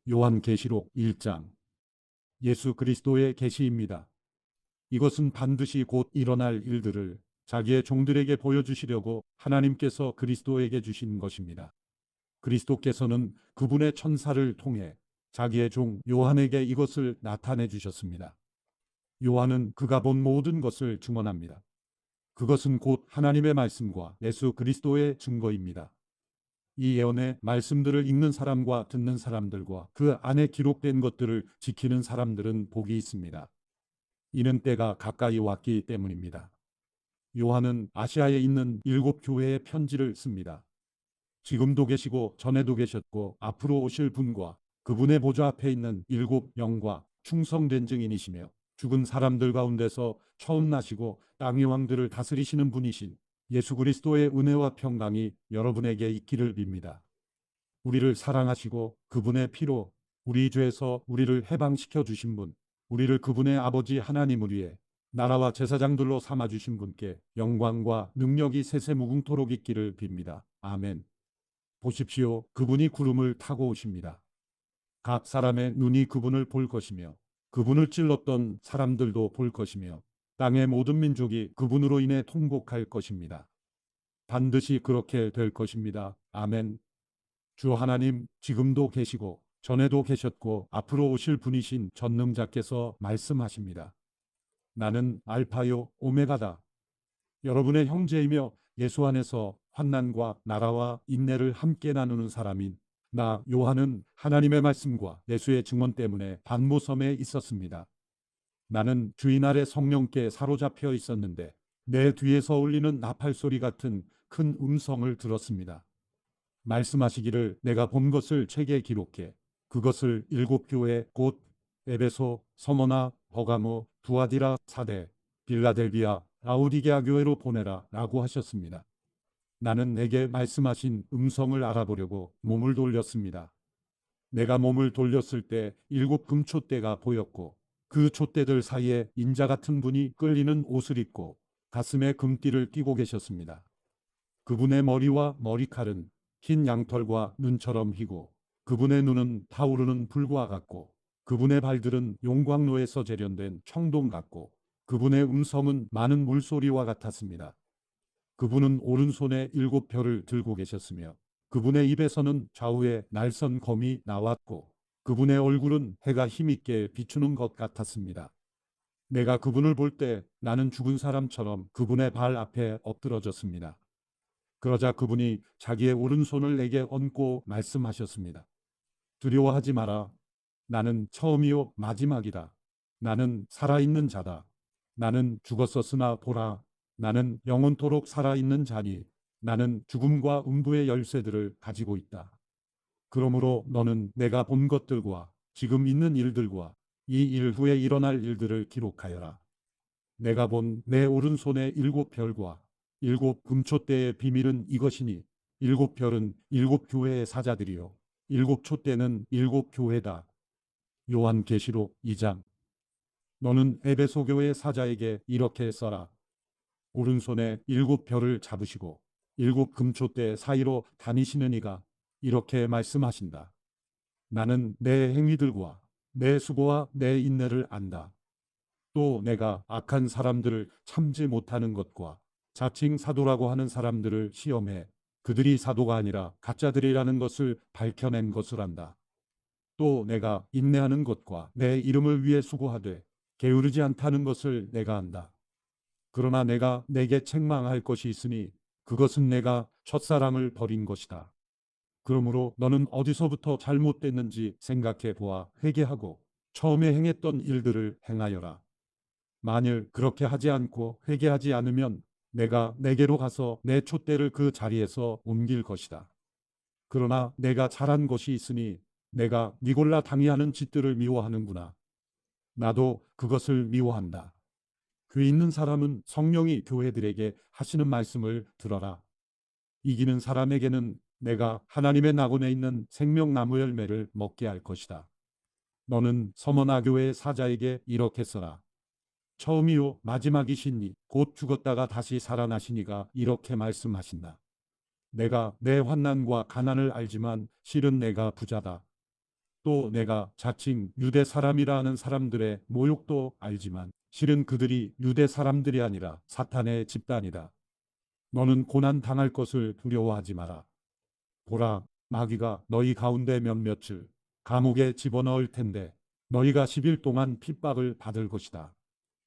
요한계시록 1장. 예수 그리스도의 계시입니다. 이것은 반드시 곧 일어날 일들을 자기의 종들에게 보여주시려고 하나님께서 그리스도에게 주신 것입니다. 그리스도께서는 그분의 천사를 통해 자기의 종 요한에게 이것을 나타내 주셨습니다. 요한은 그가 본 모든 것을 증언합니다. 그것은 곧 하나님의 말씀과 예수 그리스도의 증거입니다. 이 예언의 말씀들을 읽는 사람과 듣는 사람들과 그 안에 기록된 것들을 지키는 사람들은 복이 있습니다. 이는 때가 가까이 왔기 때문입니다. 요한은 아시아에 있는 7교회의 편지를 씁니다. 지금도 계시고 전에도 계셨고 앞으로 오실 분과 그분의 보좌 앞에 있는 7영과 충성된 증인이시며 죽은 사람들 가운데서 처음 나시고 땅의 왕들을 다스리시는 분이신 예수 그리스도의 은혜와 평강이 여러분에게 있기를 빕니다. 우리를 사랑하시고 그분의 피로 우리 죄에서 우리를 해방시켜 주신 분, 우리를 그분의 아버지 하나님을 위해 나라와 제사장들로 삼아주신 분께 영광과 능력이 세세무궁토록 있기를 빕니다. 아멘. 보십시오. 그분이 구름을 타고 오십니다. 각 사람의 눈이 그분을 볼 것이며 그분을 찔렀던 사람들도 볼 것이며 땅의 모든 민족이 그분으로 인해 통곡할 것입니다. 반드시 그렇게 될 것입니다. 아멘. 주 하나님 지금도 계시고 전에도 계셨고 앞으로 오실 분이신 전능자께서 말씀하십니다. 나는 알파요 오메가다. 여러분의 형제이며 예수 안에서 환난과 나라와 인내를 함께 나누는 사람인 나 요한은 하나님의 말씀과 예수의 증언 때문에 반모섬에 있었습니다. 나는 주인 아래 성령께 사로잡혀 있었는데 내 뒤에서 울리는 나팔소리 같은 큰 음성을 들었습니다. 말씀하시기를 내가 본 것을 책에 기록해 그것을 7교회 곧 에베소, 서머나, 버가모, 두아디라, 사데, 빌라델비아, 라오디게아 교회로 보내라 라고 하셨습니다. 나는 내게 말씀하신 음성을 알아보려고 몸을 돌렸습니다. 내가 몸을 돌렸을 때 7금촛대가 보였고 그 촛대들 사이에 인자 같은 분이 끌리는 옷을 입고 가슴에 금띠를 띠고 계셨습니다. 그분의 머리와 머리칼은 흰 양털과 눈처럼 희고 그분의 눈은 타오르는 불과 같고 그분의 발들은 용광로에서 재련된 청동 같고 그분의 음성은 많은 물소리와 같았습니다. 그분은 오른손에 7별을 들고 계셨으며 그분의 입에서는 좌우에 날선 검이 나왔고 그분의 얼굴은 해가 힘있게 비추는 것 같았습니다. 내가 그분을 볼 때 나는 죽은 사람처럼 그분의 발 앞에 엎드러졌습니다. 그러자 그분이 자기의 오른손을 내게 얹고 말씀하셨습니다. 두려워하지 마라. 나는 처음이요 마지막이다. 나는 살아있는 자다. 나는 죽었었으나 보라. 나는 영원토록 살아있는 자니 나는 죽음과 음부의 열쇠들을 가지고 있다. 그러므로 너는 내가 본 것들과 지금 있는 일들과 이 일 후에 일어날 일들을 기록하여라. 내가 본 내 오른손의 7별과 7금촛대의 비밀은 이것이니 7별은 7교회의 사자들이요 7촛대는 7교회다. 요한계시록 2장. 너는 에베소 교회 사자에게 이렇게 써라. 오른손에 7별을 잡으시고 7금촛대 사이로 다니시는 이가 이렇게 말씀하신다. 나는 내 행위들과 내 수고와 내 인내를 안다. 또 내가 악한 사람들을 참지 못하는 것과 자칭 사도라고 하는 사람들을 시험해 그들이 사도가 아니라 가짜들이라는 것을 밝혀낸 것을 안다. 또 내가 인내하는 것과 내 이름을 위해 수고하되 게으르지 않다는 것을 내가 안다. 그러나 내가 내게 책망할 것이 있으니 그것은 내가 첫사랑을 버린 것이다. 그러므로 너는 어디서부터 잘못됐는지 생각해 보아 회개하고 처음에 행했던 일들을 행하여라. 만일 그렇게 하지 않고 회개하지 않으면 내가 내게로 가서 내 촛대를 그 자리에서 옮길 것이다. 그러나 내가 잘한 것이 있으니 내가 니골라 당이하는 짓들을 미워하는구나. 나도 그것을 미워한다. 귀 있는 사람은 성령이 교회들에게 하시는 말씀을 들어라. 이기는 사람에게는 내가 하나님의 낙원에 있는 생명나무 열매를 먹게 할 것이다. 너는 서머나 교회의 사자에게 이렇게 써라. 처음이요 마지막이시니 곧 죽었다가 다시 살아나시니가 이렇게 말씀하신다. 내가 내 환난과 가난을 알지만 실은 내가 부자다. 또 내가 자칭 유대 사람이라 하는 사람들의 모욕도 알지만 실은 그들이 유대 사람들이 아니라 사탄의 집단이다. 너는 고난 당할 것을 두려워하지 마라. 보라, 마귀가 너희 가운데 몇몇을 감옥에 집어넣을 텐데 너희가 10일 동안 핍박을 받을 것이다.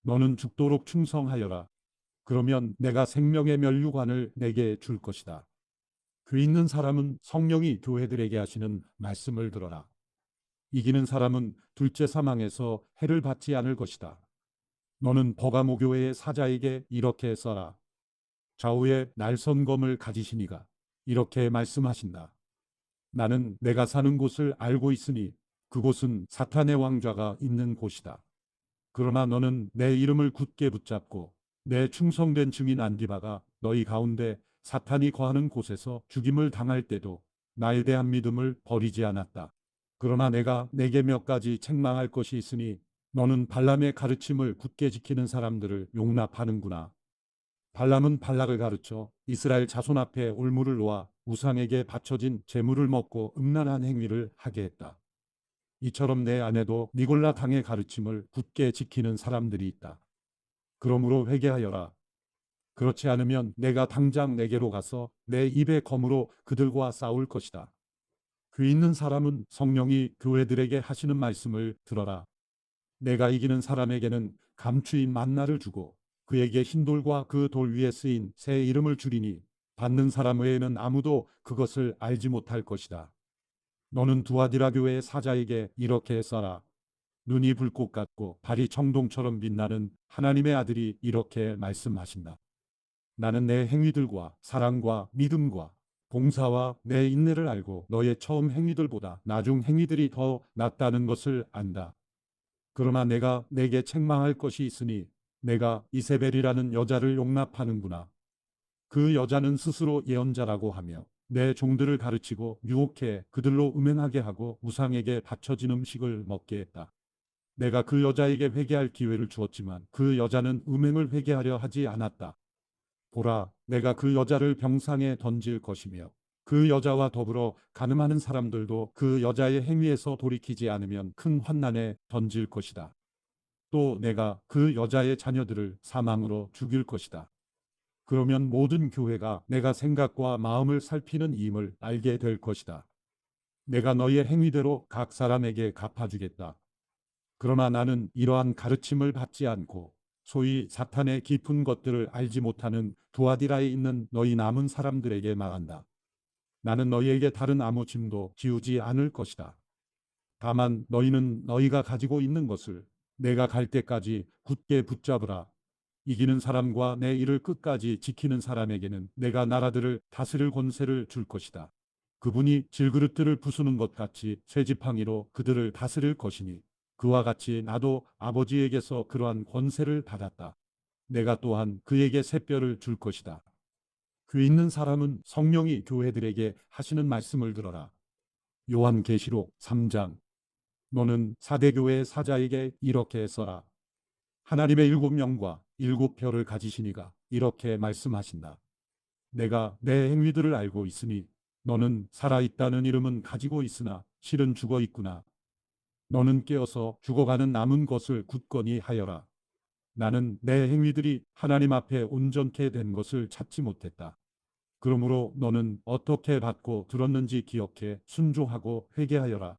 너는 죽도록 충성하여라. 그러면 내가 생명의 면류관을 내게 줄 것이다. 귀 있는 사람은 성령이 교회들에게 하시는 말씀을 들어라. 이기는 사람은 둘째 사망에서 해를 받지 않을 것이다. 너는 버가모 교회의 사자에게 이렇게 써라. 좌우에 날선검을 가지시니가 이렇게 말씀하신다. 나는 내가 사는 곳을 알고 있으니 그곳은 사탄의 왕좌가 있는 곳이다. 그러나 너는 내 이름을 굳게 붙잡고 내 충성된 증인 안디바가 너희 가운데 사탄이 거하는 곳에서 죽임을 당할 때도 나에 대한 믿음을 버리지 않았다. 그러나 내가 내게 몇 가지 책망할 것이 있으니 너는 발람의 가르침을 굳게 지키는 사람들을 용납하는구나. 발람은 발락을 가르쳐 이스라엘 자손 앞에 올무를 놓아 우상에게 바쳐진 제물을 먹고 음란한 행위를 하게 했다. 이처럼 내 안에도 니골라 당의 가르침을 굳게 지키는 사람들이 있다. 그러므로 회개하여라. 그렇지 않으면 내가 당장 내게로 가서 내 입의 검으로 그들과 싸울 것이다. 귀 있는 사람은 성령이 교회들에게 하시는 말씀을 들어라. 내가 이기는 사람에게는 감추인 만나를 주고 그에게 흰 돌과 그 돌 위에 쓰인 새 이름을 주리니 받는 사람 외에는 아무도 그것을 알지 못할 것이다. 너는 두아디라 교회의 사자에게 이렇게 써라. 눈이 불꽃 같고 발이 청동처럼 빛나는 하나님의 아들이 이렇게 말씀하신다. 나는 내 행위들과 사랑과 믿음과 봉사와 내 인내를 알고 너의 처음 행위들보다 나중 행위들이 더 낫다는 것을 안다. 그러나 내가 내게 책망할 것이 있으니 내가 이세벨이라는 여자를 용납하는구나. 그 여자는 스스로 예언자라고 하며 내 종들을 가르치고 유혹해 그들로 음행하게 하고 우상에게 바쳐진 음식을 먹게 했다. 내가 그 여자에게 회개할 기회를 주었지만 그 여자는 음행을 회개하려 하지 않았다. 보라, 내가 그 여자를 병상에 던질 것이며 그 여자와 더불어 가늠하는 사람들도 그 여자의 행위에서 돌이키지 않으면 큰 환난에 던질 것이다. 또 내가 그 여자의 자녀들을 사망으로 죽일 것이다. 그러면 모든 교회가 내가 생각과 마음을 살피는 임을 알게 될 것이다. 내가 너희의 행위대로 각 사람에게 갚아주겠다. 그러나 나는 이러한 가르침을 받지 않고 소위 사탄의 깊은 것들을 알지 못하는 두아디라에 있는 너희 남은 사람들에게 말한다. 나는 너희에게 다른 아무 짐도 지우지 않을 것이다. 다만 너희는 너희가 가지고 있는 것을 내가 갈 때까지 굳게 붙잡으라. 이기는 사람과 내 일을 끝까지 지키는 사람에게는 내가 나라들을 다스릴 권세를 줄 것이다. 그분이 질그릇들을 부수는 것 같이 쇠지팡이로 그들을 다스릴 것이니 그와 같이 나도 아버지에게서 그러한 권세를 받았다. 내가 또한 그에게 새뼈를 줄 것이다. 귀 있는 사람은 성령이 교회들에게 하시는 말씀을 들어라. 요한계시록 3장. 너는 사대교회의 사자에게 이렇게 써라. 하나님의 일곱 영과 일곱 별을 가지시니가 이렇게 말씀하신다. 내가 내 행위들을 알고 있으니 너는 살아있다는 이름은 가지고 있으나 실은 죽어 있구나. 너는 깨어서 죽어가는 남은 것을 굳건히 하여라. 나는 내 행위들이 하나님 앞에 온전케 된 것을 찾지 못했다. 그러므로 너는 어떻게 받고 들었는지 기억해 순종하고 회개하여라.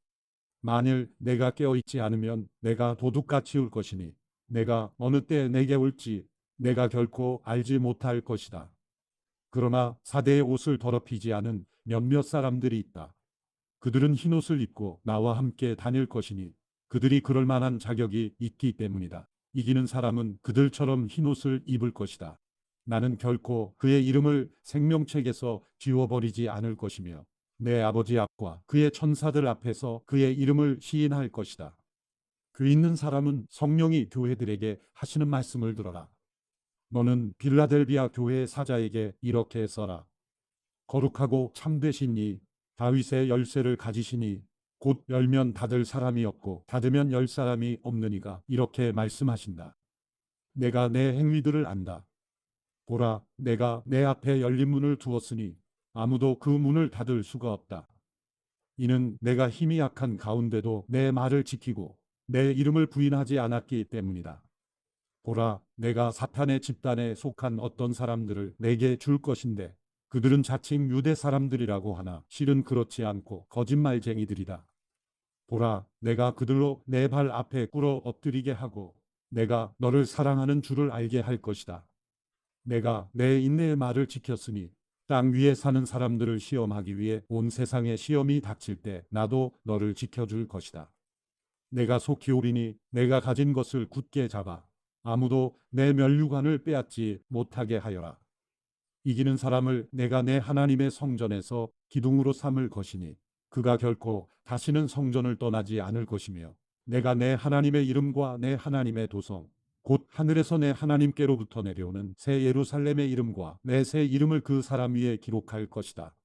만일 내가 깨어있지 않으면 내가 도둑같이 울 것이니 내가 어느 때 내게 올지 내가 결코 알지 못할 것이다. 그러나 사대의 옷을 더럽히지 않은 몇몇 사람들이 있다. 그들은 흰옷을 입고 나와 함께 다닐 것이니 그들이 그럴 만한 자격이 있기 때문이다. 이기는 사람은 그들처럼 흰옷을 입을 것이다. 나는 결코 그의 이름을 생명책에서 지워버리지 않을 것이며 내 아버지 앞과 그의 천사들 앞에서 그의 이름을 시인할 것이다. 귀 있는 사람은 성령이 교회들에게 하시는 말씀을 들어라. 너는 빌라델비아 교회의 사자에게 이렇게 써라. 거룩하고 참되신 이 다윗의 열쇠를 가지시니 곧 열면 닫을 사람이 없고 닫으면 열 사람이 없느니가 이렇게 말씀하신다. 내가 내 행위들을 안다. 보라, 내가 내 앞에 열린 문을 두었으니 아무도 그 문을 닫을 수가 없다. 이는 내가 힘이 약한 가운데도 내 말을 지키고 내 이름을 부인하지 않았기 때문이다. 보라, 내가 사탄의 집단에 속한 어떤 사람들을 내게 줄 것인데 그들은 자칭 유대 사람들이라고 하나 실은 그렇지 않고 거짓말쟁이들이다. 보라, 내가 그들로 내 발 앞에 꿇어 엎드리게 하고 내가 너를 사랑하는 줄을 알게 할 것이다. 내가 내 인내의 말을 지켰으니 땅 위에 사는 사람들을 시험하기 위해 온 세상에 시험이 닥칠 때 나도 너를 지켜줄 것이다. 내가 속히 오리니 내가 가진 것을 굳게 잡아 아무도 내 면류관을 빼앗지 못하게 하여라. 이기는 사람을 내가 내 하나님의 성전에서 기둥으로 삼을 것이니 그가 결코 다시는 성전을 떠나지 않을 것이며 내가 내 하나님의 이름과 내 하나님의 도성 곧 하늘에서 내 하나님께로부터 내려오는 새 예루살렘의 이름과 내 새 이름을 그 사람 위에 기록할 것이다.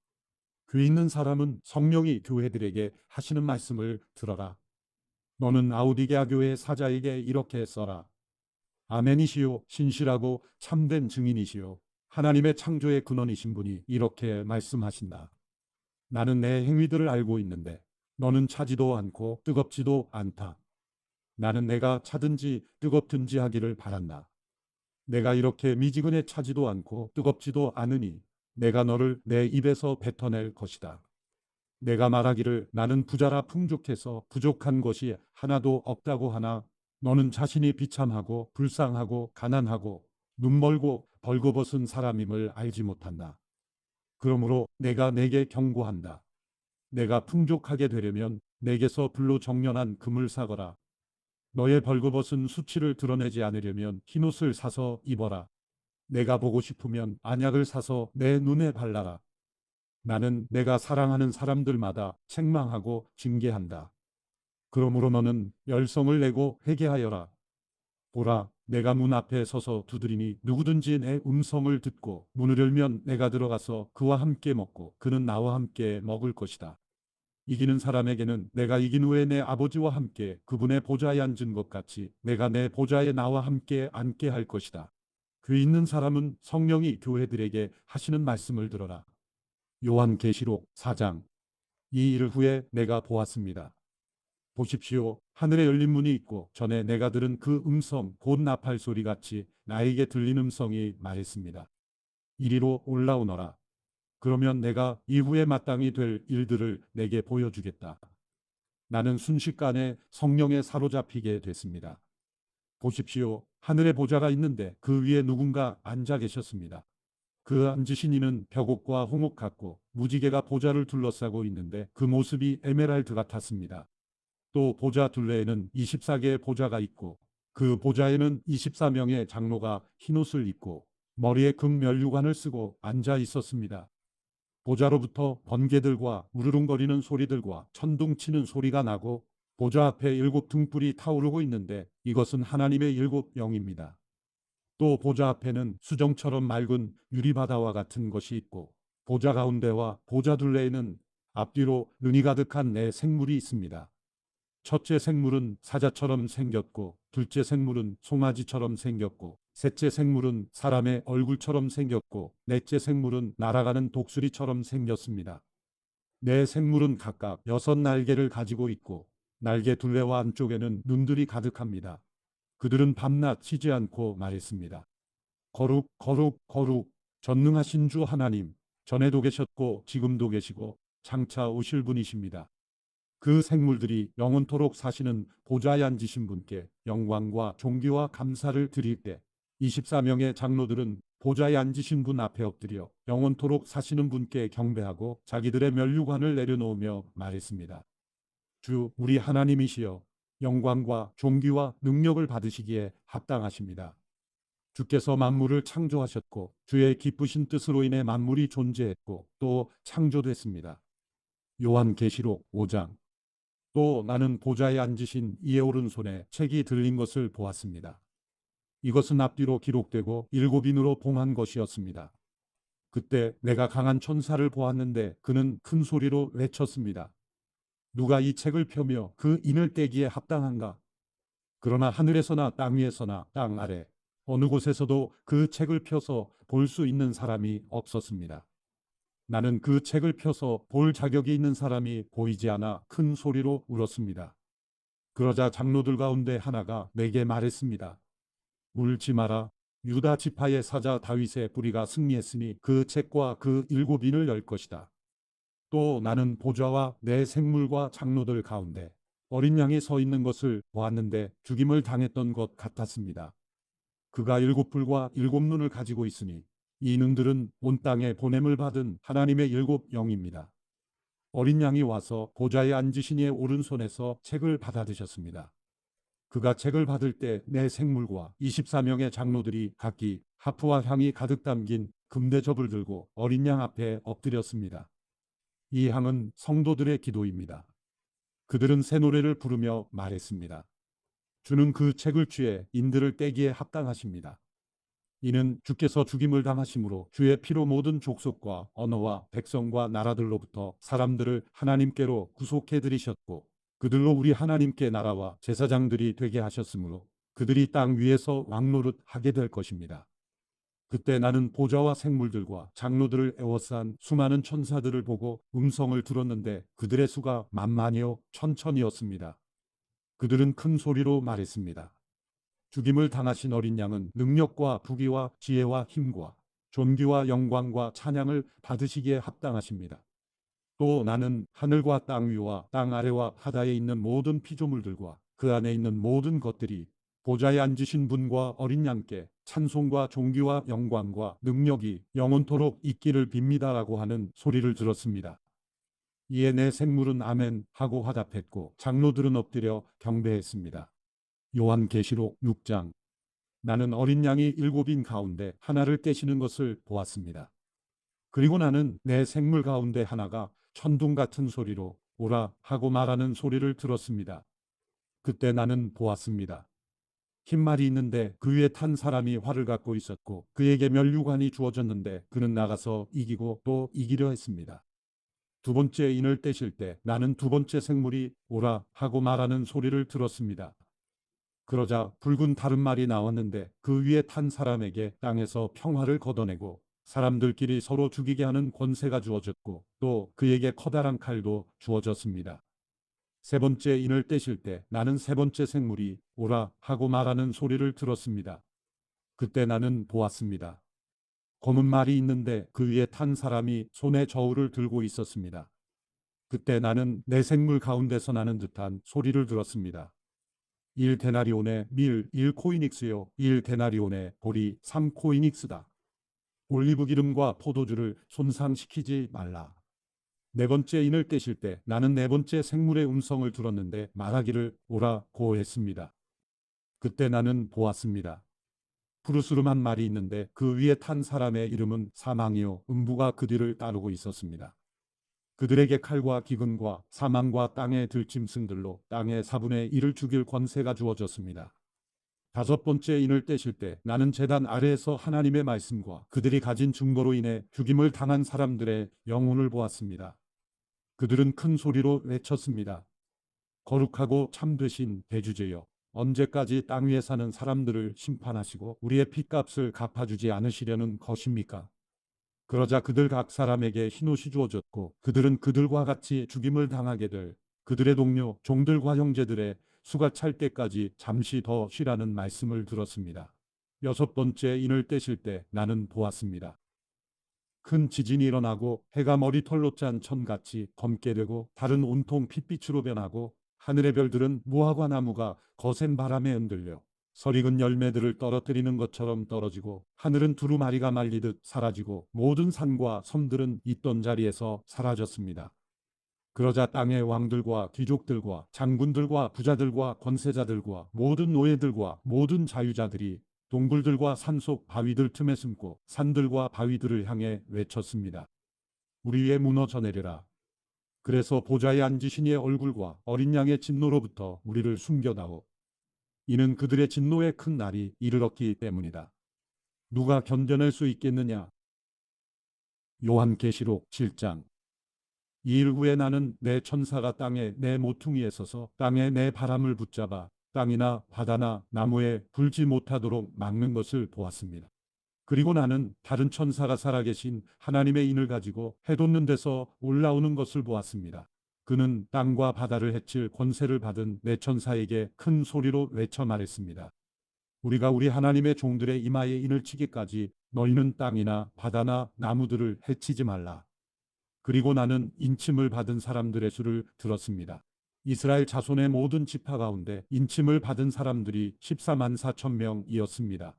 귀 있는 사람은 성령이 교회들에게 하시는 말씀을 들어라. 너는 라오디게아 교회 사자에게 이렇게 써라. 아멘이시요 신실하고 참된 증인이시요 하나님의 창조의 근원이신 분이 이렇게 말씀하신다. 나는 내 행위들을 알고 있는데 너는 차지도 않고 뜨겁지도 않다. 나는 내가 차든지 뜨겁든지 하기를 바란다. 내가 이렇게 미지근해 차지도 않고 뜨겁지도 않으니 내가 너를 내 입에서 뱉어낼 것이다. 내가 말하기를 나는 부자라 풍족해서 부족한 것이 하나도 없다고 하나 너는 자신이 비참하고 불쌍하고 가난하고 눈멀고 벌거벗은 사람임을 알지 못한다. 그러므로 내가 내게 경고한다. 내가 풍족하게 되려면 내게서 불로 정련한 금을 사거라. 너의 벌거벗은 수치를 드러내지 않으려면 흰옷을 사서 입어라. 내가 보고 싶으면 안약을 사서 내 눈에 발라라. 나는 내가 사랑하는 사람들마다 책망하고 징계한다. 그러므로 너는 열성을 내고 회개하여라. 보라, 내가 문 앞에 서서 두드리니 누구든지 내 음성을 듣고 문을 열면 내가 들어가서 그와 함께 먹고 그는 나와 함께 먹을 것이다. 이기는 사람에게는 내가 이긴 후에 내 아버지와 함께 그분의 보좌에 앉은 것 같이 내가 내 보좌에 나와 함께 앉게 할 것이다. 귀 있는 사람은 성령이 교회들에게 하시는 말씀을 들어라. 요한계시록 4장. 이 일 후에 내가 보았습니다. 보십시오. 하늘에 열린 문이 있고 전에 내가 들은 그 음성 곧 나팔 소리 같이 나에게 들린 음성이 말했습니다. 이리로 올라오너라. 그러면 내가 이후에 마땅히 될 일들을 내게 보여주겠다. 나는 순식간에 성령에 사로잡히게 됐습니다. 보십시오. 하늘에 보좌가 있는데 그 위에 누군가 앉아 계셨습니다. 그 앉으신 이는 벽옥과 홍옥 같고 무지개가 보좌를 둘러싸고 있는데 그 모습이 에메랄드 같았습니다. 또 보좌 둘레에는 24개의 보좌가 있고 그 보좌에는 24명의 장로가 흰옷을 입고 머리에 금면류관을 쓰고 앉아 있었습니다. 보좌로부터 번개들과 우르릉거리는 소리들과 천둥치는 소리가 나고 보좌 앞에 7등불이 타오르고 있는데 이것은 하나님의 7영입니다. 또 보좌 앞에는 수정처럼 맑은 유리바다와 같은 것이 있고 보좌 가운데와 보좌 둘레에는 앞뒤로 눈이 가득한 네 생물이 있습니다. 첫째 생물은 사자처럼 생겼고 둘째 생물은 송아지처럼 생겼고 셋째 생물은 사람의 얼굴처럼 생겼고 넷째 생물은 날아가는 독수리처럼 생겼습니다. 네 생물은 각각 6날개를 가지고 있고 날개 둘레와 안쪽에는 눈들이 가득합니다. 그들은 밤낮 쉬지 않고 말했습니다. 거룩 거룩 거룩 전능하신 주 하나님, 전에도 계셨고 지금도 계시고 장차 오실 분이십니다. 그 생물들이 영원토록 사시는 보좌에 앉으신 분께 영광과 존귀와 감사를 드릴 때 24명의 장로들은 보좌에 앉으신 분 앞에 엎드려 영원토록 사시는 분께 경배하고 자기들의 면류관을 내려놓으며 말했습니다. 주 우리 하나님이시여 영광과 존귀와 능력을 받으시기에 합당하십니다. 주께서 만물을 창조하셨고 주의 기쁘신 뜻으로 인해 만물이 존재했고 또 창조됐습니다. 요한계시록 5장. 또 나는 보좌에 앉으신 이의 오른손에 책이 들린 것을 보았습니다. 이것은 앞뒤로 기록되고 7인으로 봉한 것이었습니다. 그때 내가 강한 천사를 보았는데 그는 큰 소리로 외쳤습니다. 누가 이 책을 펴며 그 인을 떼기에 합당한가? 그러나 하늘에서나 땅 위에서나 땅 아래 어느 곳에서도 그 책을 펴서 볼 수 있는 사람이 없었습니다. 나는 그 책을 펴서 볼 자격이 있는 사람이 보이지 않아 큰 소리로 울었습니다. 그러자 장로들 가운데 하나가 내게 말했습니다. 울지 마라. 유다 지파의 사자 다윗의 뿌리가 승리했으니 그 책과 그 일곱 인을 열 것이다. 또 나는 보좌와 내 생물과 장로들 가운데 어린 양이 서 있는 것을 보았는데 죽임을 당했던 것 같았습니다. 그가 일곱 불과 일곱 눈을 가지고 있으니 이 눈들은 온 땅에 보냄을 받은 하나님의 일곱 영입니다. 어린 양이 와서 보좌에 앉으신 이의 오른손에서 책을 받아드셨습니다. 그가 책을 받을 때 내 생물과 24명의 장로들이 각기 하프와 향이 가득 담긴 금대접을 들고 어린 양 앞에 엎드렸습니다. 이 향은 성도들의 기도입니다. 그들은 새 노래를 부르며 말했습니다. 주는 그 책을 취해 인들을 떼기에 합당하십니다. 이는 주께서 죽임을 당하심으로 주의 피로 모든 족속과 언어와 백성과 나라들로부터 사람들을 하나님께로 구속해 들이셨고 그들로 우리 하나님께 나라와 제사장들이 되게 하셨으므로 그들이 땅 위에서 왕노릇 하게 될 것입니다. 그때 나는 보좌와 생물들과 장로들을 에워싼 수많은 천사들을 보고 음성을 들었는데 그들의 수가 만만이요 천천이었습니다. 그들은 큰 소리로 말했습니다. 죽임을 당하신 어린 양은 능력과 부귀와 지혜와 힘과 존귀와 영광과 찬양을 받으시기에 합당하십니다. 또 나는 하늘과 땅 위와 땅 아래와 바다에 있는 모든 피조물들과 그 안에 있는 모든 것들이 보좌에 앉으신 분과 어린 양께 찬송과 존귀와 영광과 능력이 영원토록 있기를 빕니다라고 하는 소리를 들었습니다. 이에 내 생물은 아멘 하고 화답했고 장로들은 엎드려 경배했습니다. 요한계시록 6장. 나는 어린 양이 일곱인 가운데 하나를 떼시는 것을 보았습니다. 그리고 나는 내 생물 가운데 하나가 천둥 같은 소리로 오라 하고 말하는 소리를 들었습니다. 그때 나는 보았습니다. 흰 말이 있는데 그 위에 탄 사람이 활을 갖고 있었고 그에게 면류관이 주어졌는데 그는 나가서 이기고 또 이기려 했습니다. 두 번째 인을 떼실 때 나는 두 번째 생물이 오라 하고 말하는 소리를 들었습니다. 그러자 붉은 다른 말이 나왔는데 그 위에 탄 사람에게 땅에서 평화를 걷어내고 사람들끼리 서로 죽이게 하는 권세가 주어졌고 또 그에게 커다란 칼도 주어졌습니다. 세 번째 인을 떼실 때 나는 세 번째 생물이 오라 하고 말하는 소리를 들었습니다. 그때 나는 보았습니다. 검은 말이 있는데 그 위에 탄 사람이 손에 저울을 들고 있었습니다. 그때 나는 내 생물 가운데서 나는 듯한 소리를 들었습니다. 1데나리온의 밀 1코이닉스요 1데나리온의 보리 3코이닉스다. 올리브 기름과 포도주를 손상시키지 말라. 네 번째 인을 떼실 때 나는 네 번째 생물의 음성을 들었는데 말하기를 오라고 했습니다. 그때 나는 보았습니다. 푸르스름한 말이 있는데 그 위에 탄 사람의 이름은 사망이요 음부가 그 뒤를 따르고 있었습니다. 그들에게 칼과 기근과 사망과 땅의 들짐승들로 땅의 4분의 1을 죽일 권세가 주어졌습니다. 다섯 번째 인을 떼실 때 나는 제단 아래에서 하나님의 말씀과 그들이 가진 증거로 인해 죽임을 당한 사람들의 영혼을 보았습니다. 그들은 큰 소리로 외쳤습니다. 거룩하고 참되신 대주제여, 언제까지 땅 위에 사는 사람들을 심판하시고 우리의 핏값을 갚아주지 않으시려는 것입니까? 그러자 그들 각 사람에게 흰옷이 주어졌고 그들은 그들과 같이 죽임을 당하게 될 그들의 동료 종들과 형제들의 수가 찰 때까지 잠시 더 쉬라는 말씀을 들었습니다. 여섯 번째 인을 떼실 때 나는 보았습니다. 큰 지진이 일어나고 해가 머리털로 짠 천같이 검게 되고 달은 온통 핏빛으로 변하고 하늘의 별들은 무화과 나무가 거센 바람에 흔들려 설익은 열매들을 떨어뜨리는 것처럼 떨어지고 하늘은 두루마리가 말리듯 사라지고 모든 산과 섬들은 있던 자리에서 사라졌습니다. 그러자 땅의 왕들과 귀족들과 장군들과 부자들과 권세자들과 모든 노예들과 모든 자유자들이 동굴들과 산속 바위들 틈에 숨고 산들과 바위들을 향해 외쳤습니다. 우리 위에 무너져 내려라. 그래서 보좌에 앉으신 이의 얼굴과 어린 양의 진노로부터 우리를 숨겨다오. 이는 그들의 진노의 큰 날이 이르렀기 때문이다. 누가 견뎌낼 수 있겠느냐? 요한계시록 7장. 이 일 후에 나는 내 천사가 땅에 내 모퉁이에 서서 땅에 내 바람을 붙잡아 땅이나 바다나 나무에 불지 못하도록 막는 것을 보았습니다. 그리고 나는 다른 천사가 살아계신 하나님의 인을 가지고 해돋는 데서 올라오는 것을 보았습니다. 그는 땅과 바다를 해칠 권세를 받은 내 천사에게 큰 소리로 외쳐 말했습니다. 우리가 우리 하나님의 종들의 이마에 인을 치기까지 너희는 땅이나 바다나 나무들을 해치지 말라. 그리고 나는 인침을 받은 사람들의 수를 들었습니다. 이스라엘 자손의 모든 지파 가운데 인침을 받은 사람들이 14만 4천 명이었습니다.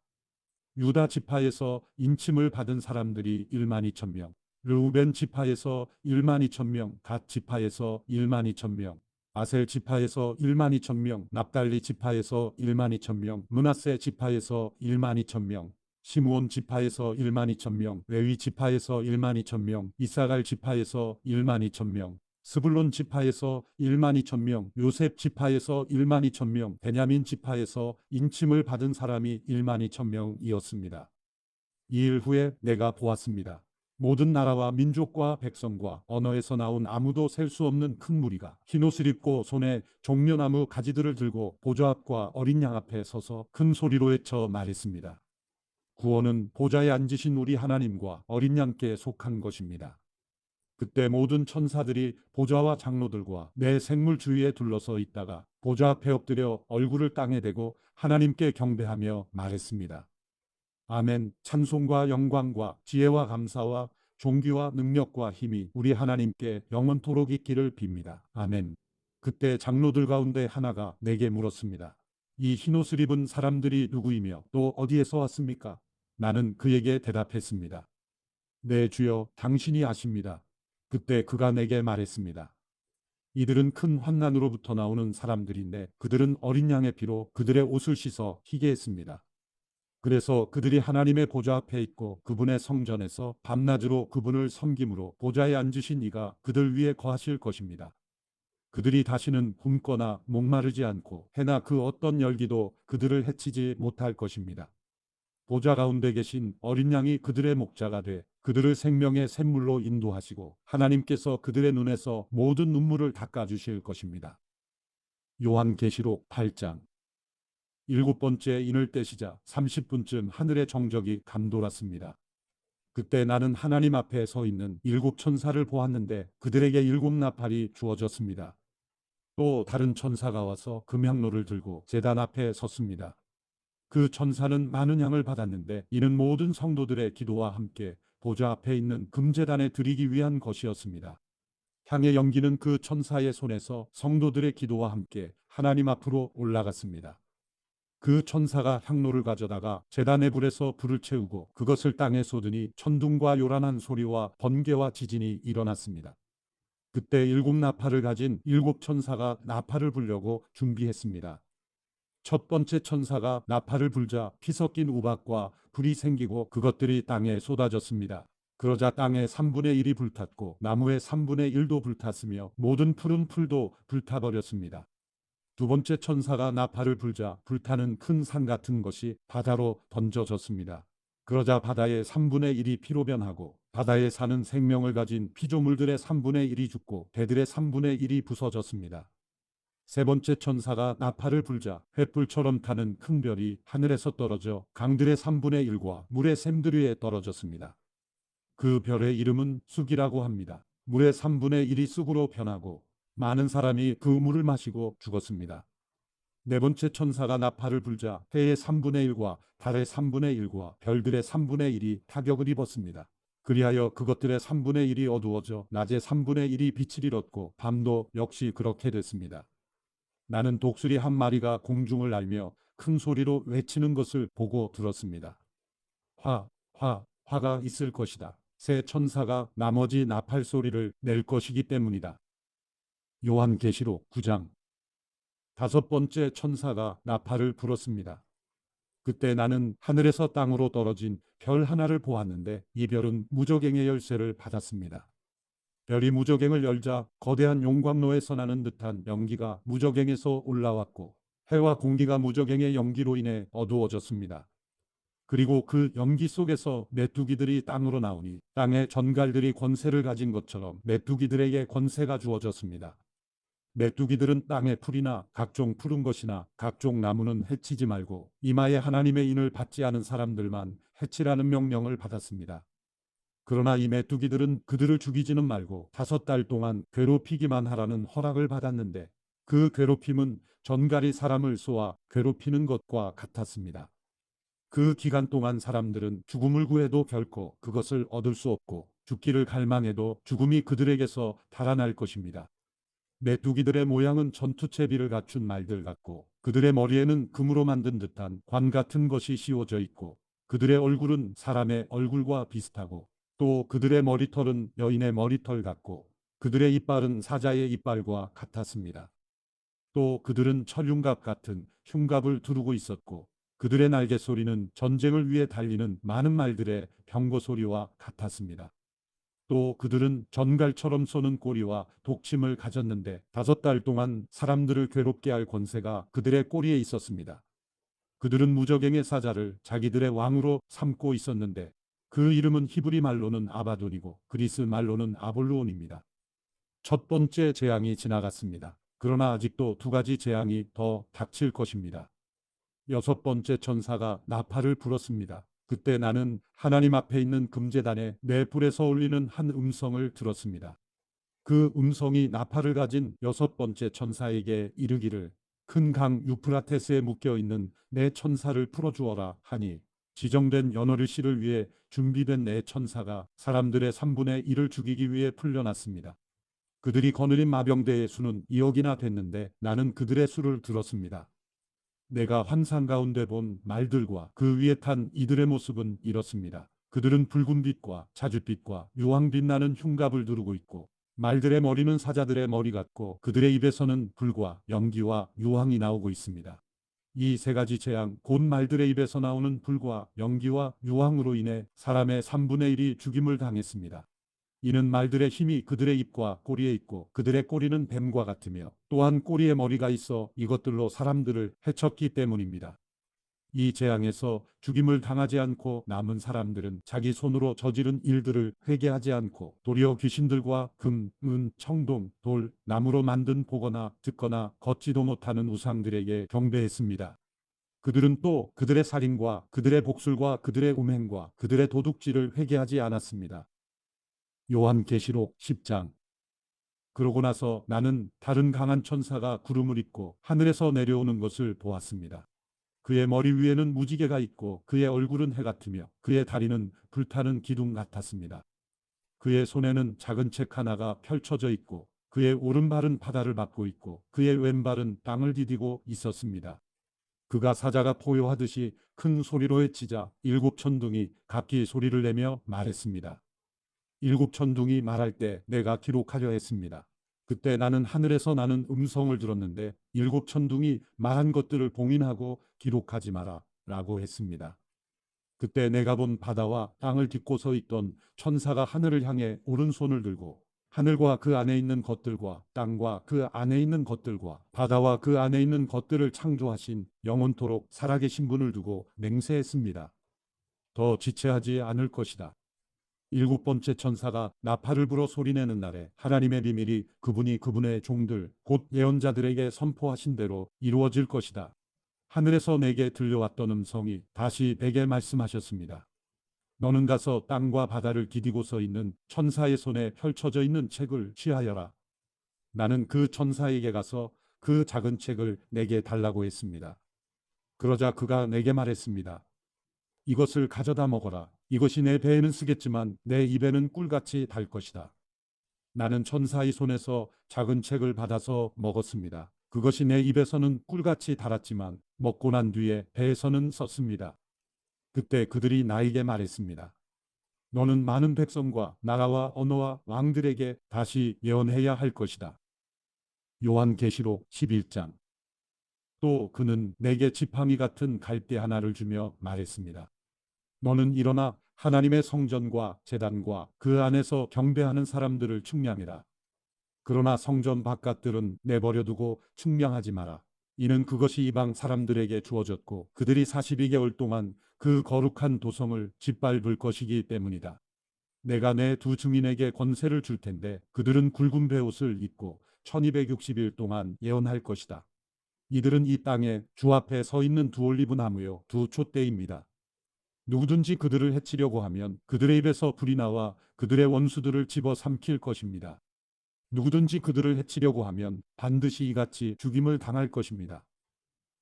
유다 지파에서 인침을 받은 사람들이 1만 2천 명, 르우벤 지파에서 1만 2천 명, 갓 지파에서 1만 2천 명, 아셀 지파에서 1만 2천 명, 납달리 지파에서 1만 2천 명, 므낫세 지파에서 1만 2천 명, 시므온 지파에서 1만 2천 명, 레위 지파에서 1만 2천 명, 이사갈 지파에서 1만 2천 명, 스불론 지파에서 1만 2천 명, 요셉 지파에서 1만 2천 명, 베냐민 지파에서 인침을 받은 사람이 1만 2천 명이었습니다. 이 일 후에 내가 보았습니다. 모든 나라와 민족과 백성과 언어에서 나온 아무도 셀 수 없는 큰 무리가 흰옷을 입고 손에 종려나무 가지들을 들고 보좌 앞과 어린 양 앞에 서서 큰 소리로 외쳐 말했습니다. 구원은 보좌에 앉으신 우리 하나님과 어린 양께 속한 것입니다. 그때 모든 천사들이 보좌와 장로들과 내 생물 주위에 둘러서 있다가 보좌 앞에 엎드려 얼굴을 땅에 대고 하나님께 경배하며 말했습니다. 아멘. 찬송과 영광과 지혜와 감사와 존귀와 능력과 힘이 우리 하나님께 영원토록 있기를 빕니다. 아멘. 그때 장로들 가운데 하나가 내게 물었습니다. 이 흰옷을 입은 사람들이 누구이며 또 어디에서 왔습니까? 나는 그에게 대답했습니다. 네, 주여, 당신이 아십니다. 그때 그가 내게 말했습니다. 이들은 큰 환난으로부터 나오는 사람들인데 그들은 어린 양의 피로 그들의 옷을 씻어 희게 했습니다. 그래서 그들이 하나님의 보좌 앞에 있고 그분의 성전에서 밤낮으로 그분을 섬김으로 보좌에 앉으신 이가 그들 위에 거하실 것입니다. 그들이 다시는 굶거나 목마르지 않고 해나 그 어떤 열기도 그들을 해치지 못할 것입니다. 보좌 가운데 계신 어린 양이 그들의 목자가 돼 그들을 생명의 샘물로 인도하시고 하나님께서 그들의 눈에서 모든 눈물을 닦아주실 것입니다. 요한계시록 8장. 일곱 번째 인을 떼시자 30분쯤 하늘의 정적이 감돌았습니다. 그때 나는 하나님 앞에 서 있는 일곱 천사를 보았는데 그들에게 일곱 나팔이 주어졌습니다. 또 다른 천사가 와서 금향로를 들고 제단 앞에 섰습니다. 그 천사는 많은 양을 받았는데 이는 모든 성도들의 기도와 함께 보좌 앞에 있는 금제단에 드리기 위한 것이었습니다. 향의 연기는 그 천사의 손에서 성도들의 기도와 함께 하나님 앞으로 올라갔습니다. 그 천사가 향로를 가져다가 제단의 불에서 불을 채우고 그것을 땅에 쏟으니 천둥과 요란한 소리와 번개와 지진이 일어났습니다. 그때 일곱 나팔을 가진 일곱 천사가 나팔을 불려고 준비했습니다. 첫 번째 천사가 나팔을 불자 피 섞인 우박과 불이 생기고 그것들이 땅에 쏟아졌습니다. 그러자 땅의 3분의 1이 불탔고 나무의 3분의 1도 불탔으며 모든 푸른 풀도 불타버렸습니다. 두 번째 천사가 나팔을 불자 불타는 큰 산 같은 것이 바다로 던져졌습니다. 그러자 바다의 3분의 1이 피로 변하고 바다에 사는 생명을 가진 피조물들의 3분의 1이 죽고 배들의 3분의 1이 부서졌습니다. 세 번째 천사가 나팔을 불자 횃불처럼 타는 큰 별이 하늘에서 떨어져 강들의 3분의 1과 물의 샘들 위에 떨어졌습니다. 그 별의 이름은 쑥이라고 합니다. 물의 3분의 1이 쑥으로 변하고 많은 사람이 그 물을 마시고 죽었습니다. 네 번째 천사가 나팔을 불자 해의 3분의 1과 달의 3분의 1과 별들의 3분의 1이 타격을 입었습니다. 그리하여 그것들의 3분의 1이 어두워져 낮의 3분의 1이 빛을 잃었고 밤도 역시 그렇게 됐습니다. 나는 독수리 한 마리가 공중을 날며 큰 소리로 외치는 것을 보고 들었습니다. 화가 있을 것이다. 새 천사가 나머지 나팔 소리를 낼 것이기 때문이다. 요한계시록 9장. 다섯 번째 천사가 나팔을 불었습니다. 그때 나는 하늘에서 땅으로 떨어진 별 하나를 보았는데 이 별은 무저갱의 열쇠를 받았습니다. 별이 무저갱을 열자 거대한 용광로에서 나는 듯한 연기가 무저갱에서 올라왔고 해와 공기가 무저갱의 연기로 인해 어두워졌습니다. 그리고 그 연기 속에서 메뚜기들이 땅으로 나오니 땅의 전갈들이 권세를 가진 것처럼 메뚜기들에게 권세가 주어졌습니다. 메뚜기들은 땅의 풀이나 각종 푸른 것이나 각종 나무는 해치지 말고 이마에 하나님의 인을 받지 않은 사람들만 해치라는 명령을 받았습니다. 그러나 이 메뚜기들은 그들을 죽이지는 말고 5달 동안 괴롭히기만 하라는 허락을 받았는데 그 괴롭힘은 전갈이 사람을 쏘아 괴롭히는 것과 같았습니다. 그 기간 동안 사람들은 죽음을 구해도 결코 그것을 얻을 수 없고 죽기를 갈망해도 죽음이 그들에게서 달아날 것입니다. 메뚜기들의 모양은 전투채비를 갖춘 말들 같고 그들의 머리에는 금으로 만든 듯한 관 같은 것이 씌워져 있고 그들의 얼굴은 사람의 얼굴과 비슷하고 또 그들의 머리털은 여인의 머리털 같고 그들의 이빨은 사자의 이빨과 같았습니다. 또 그들은 철흉갑 같은 흉갑을 두르고 있었고 그들의 날개 소리는 전쟁을 위해 달리는 많은 말들의 병거 소리와 같았습니다. 또 그들은 전갈처럼 쏘는 꼬리와 독침을 가졌는데 5달 동안 사람들을 괴롭게 할 권세가 그들의 꼬리에 있었습니다. 그들은 무적행의 사자를 자기들의 왕으로 삼고 있었는데 그 이름은 히브리 말로는 아바돈이고 그리스 말로는 아볼루온입니다. 첫 번째 재앙이 지나갔습니다. 그러나 아직도 2가지 재앙이 더 닥칠 것입니다. 6번째 천사가 나팔을 불었습니다. 그때 나는 하나님 앞에 있는 금제단에 네 뿔에서 울리는 한 음성을 들었습니다. 그 음성이 나팔을 가진 6번째 천사에게 이르기를 큰 강 유프라테스에 묶여 있는 내 천사를 풀어주어라 하니 지정된 연월일시를 위해 준비된 내 천사가 사람들의 3분의 1을 죽이기 위해 풀려났습니다. 그들이 거느린 마병대의 수는 2억이나 됐는데 나는 그들의 수를 들었습니다. 내가 환상 가운데 본 말들과 그 위에 탄 이들의 모습은 이렇습니다. 그들은 붉은 빛과 자줏빛과 유황빛 나는 흉갑을 두르고 있고 말들의 머리는 사자들의 머리 같고 그들의 입에서는 불과 연기와 유황이 나오고 있습니다. 이 3가지 재앙, 곧 말들의 입에서 나오는 불과 연기와 유황으로 인해 사람의 3분의 1이 죽임을 당했습니다. 이는 말들의 힘이 그들의 입과 꼬리에 있고 그들의 꼬리는 뱀과 같으며 또한 꼬리에 머리가 있어 이것들로 사람들을 해쳤기 때문입니다. 이 재앙에서 죽임을 당하지 않고 남은 사람들은 자기 손으로 저지른 일들을 회개하지 않고 도리어 귀신들과 금, 은, 청동, 돌, 나무로 만든 보거나 듣거나 걷지도 못하는 우상들에게 경배했습니다. 그들은 또 그들의 살인과 그들의 복술과 그들의 음행과 그들의 도둑질을 회개하지 않았습니다. 요한계시록 10장. 그러고 나서 나는 다른 강한 천사가 구름을 입고 하늘에서 내려오는 것을 보았습니다. 그의 머리 위에는 무지개가 있고 그의 얼굴은 해 같으며 그의 다리는 불타는 기둥 같았습니다. 그의 손에는 작은 책 하나가 펼쳐져 있고 그의 오른발은 바다를 밟고 있고 그의 왼발은 땅을 디디고 있었습니다. 그가 사자가 포효하듯이 큰 소리로 외치자 7천둥이 각기 소리를 내며 말했습니다. 7천둥이 말할 때 내가 기록하려 했습니다. 그때 나는 하늘에서 나는 음성을 들었는데 7천둥이 말한 것들을 봉인하고 기록하지 마라 라고 했습니다. 그때 내가 본 바다와 땅을 딛고 서 있던 천사가 하늘을 향해 오른손을 들고 하늘과 그 안에 있는 것들과 땅과 그 안에 있는 것들과 바다와 그 안에 있는 것들을 창조하신 영원토록 살아계신 분을 두고 맹세했습니다. 더 지체하지 않을 것이다. 7번째 천사가 나팔을 불어 소리내는 날에 하나님의 비밀이 그분이 그분의 종들 곧 예언자들에게 선포하신 대로 이루어질 것이다. 하늘에서 내게 들려왔던 음성이 다시 내게 말씀하셨습니다. 너는 가서 땅과 바다를 디디고 서 있는 천사의 손에 펼쳐져 있는 책을 취하여라. 나는 그 천사에게 가서 그 작은 책을 내게 달라고 했습니다. 그러자 그가 내게 말했습니다. 이것을 가져다 먹어라. 이것이 내 배에는 쓰겠지만 내 입에는 꿀같이 달 것이다. 나는 천사의 손에서 작은 책을 받아서 먹었습니다. 그것이 내 입에서는 꿀같이 달았지만 먹고 난 뒤에 배에서는 썼습니다. 그때 그들이 나에게 말했습니다. 너는 많은 백성과 나라와 언어와 왕들에게 다시 예언해야 할 것이다. 요한계시록 11장. 또 그는 내게 지팡이 같은 갈대 하나를 주며 말했습니다. 너는 일어나 하나님의 성전과 제단과 그 안에서 경배하는 사람들을 측량해라. 그러나 성전 바깥들은 내버려두고 측량하지 마라. 이는 그것이 이방 사람들에게 주어졌고 그들이 42개월 동안 그 거룩한 도성을 짓밟을 것이기 때문이다. 내가 내 2증인에게 권세를 줄 텐데 그들은 굵은 베옷을 입고 1260일 동안 예언할 것이다. 이들은 이 땅에 주 앞에 서 있는 2 올리브 나무요 2 촛대입니다. 누구든지 그들을 해치려고 하면 그들의 입에서 불이 나와 그들의 원수들을 집어삼킬 것입니다. 누구든지 그들을 해치려고 하면 반드시 이같이 죽임을 당할 것입니다.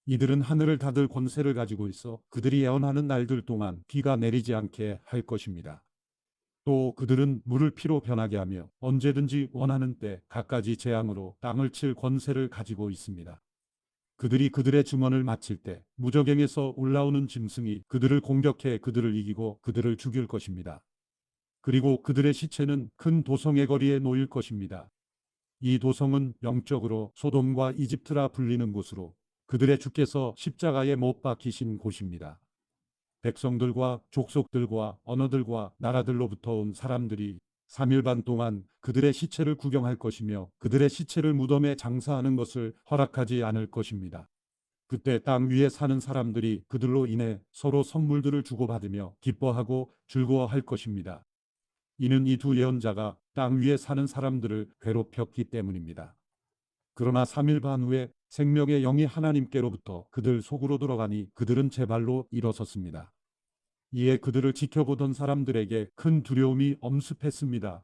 이들은 하늘을 닫을 권세를 가지고 있어 그들이 예언하는 날들 동안 비가 내리지 않게 할 것입니다. 또 그들은 물을 피로 변하게 하며 언제든지 원하는 때 갖가지 재앙으로 땅을 칠 권세를 가지고 있습니다. 그들이 그들의 증언을 마칠 때 무저갱에서 올라오는 짐승이 그들을 공격해 그들을 이기고 그들을 죽일 것입니다. 그리고 그들의 시체는 큰 도성의 거리에 놓일 것입니다. 이 도성은 영적으로 소돔과 이집트라 불리는 곳으로 그들의 주께서 십자가에 못 박히신 곳입니다. 백성들과 족속들과 언어들과 나라들로부터 온 사람들이 3일 반 동안 그들의 시체를 구경할 것이며 그들의 시체를 무덤에 장사하는 것을 허락하지 않을 것입니다. 그때 땅 위에 사는 사람들이 그들로 인해 서로 선물들을 주고받으며 기뻐하고 즐거워할 것입니다. 이는 이 두 예언자가 땅 위에 사는 사람들을 괴롭혔기 때문입니다. 그러나 3일 반 후에 생명의 영이 하나님께로부터 그들 속으로 들어가니 그들은 제 발로 일어섰습니다. 이에 그들을 지켜보던 사람들에게 큰 두려움이 엄습했습니다.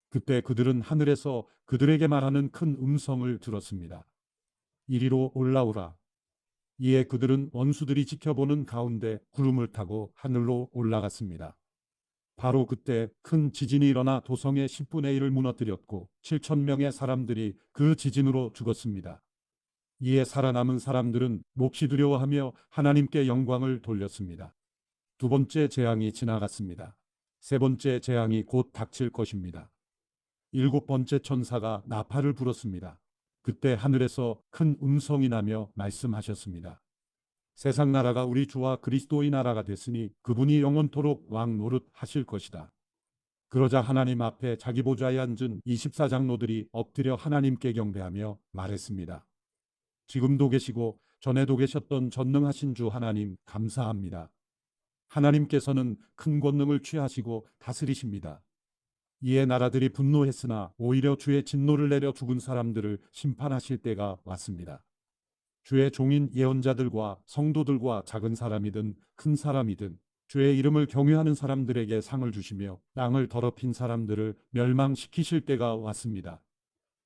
그때 그들은 하늘에서 그들에게 말하는 큰 음성을 들었습니다. 이리로 올라오라. 이에 그들은 원수들이 지켜보는 가운데 구름을 타고 하늘로 올라갔습니다. 바로 그때 큰 지진이 일어나 도성의 10분의 1을 무너뜨렸고 7천 명의 사람들이 그 지진으로 죽었습니다. 이에 살아남은 사람들은 몹시 두려워하며 하나님께 영광을 돌렸습니다. 두 번째 재앙이 지나갔습니다. 세 번째 재앙이 곧 닥칠 것입니다. 일곱 번째 천사가 나팔을 불었습니다. 그때 하늘에서 큰 음성이 나며 말씀하셨습니다. 세상 나라가 우리 주와 그리스도의 나라가 됐으니 그분이 영원토록 왕 노릇 하실 것이다. 그러자 하나님 앞에 자기 보좌에 앉은 24장로들이 엎드려 하나님께 경배하며 말했습니다. 지금도 계시고 전에도 계셨던 전능하신 주 하나님 감사합니다. 하나님께서는 큰 권능을 취하시고 다스리십니다. 이에 나라들이 분노했으나 오히려 주의 진노를 내려 죽은 사람들을 심판하실 때가 왔습니다. 주의 종인 예언자들과 성도들과 작은 사람이든 큰 사람이든 주의 이름을 경외하는 사람들에게 상을 주시며 땅을 더럽힌 사람들을 멸망시키실 때가 왔습니다.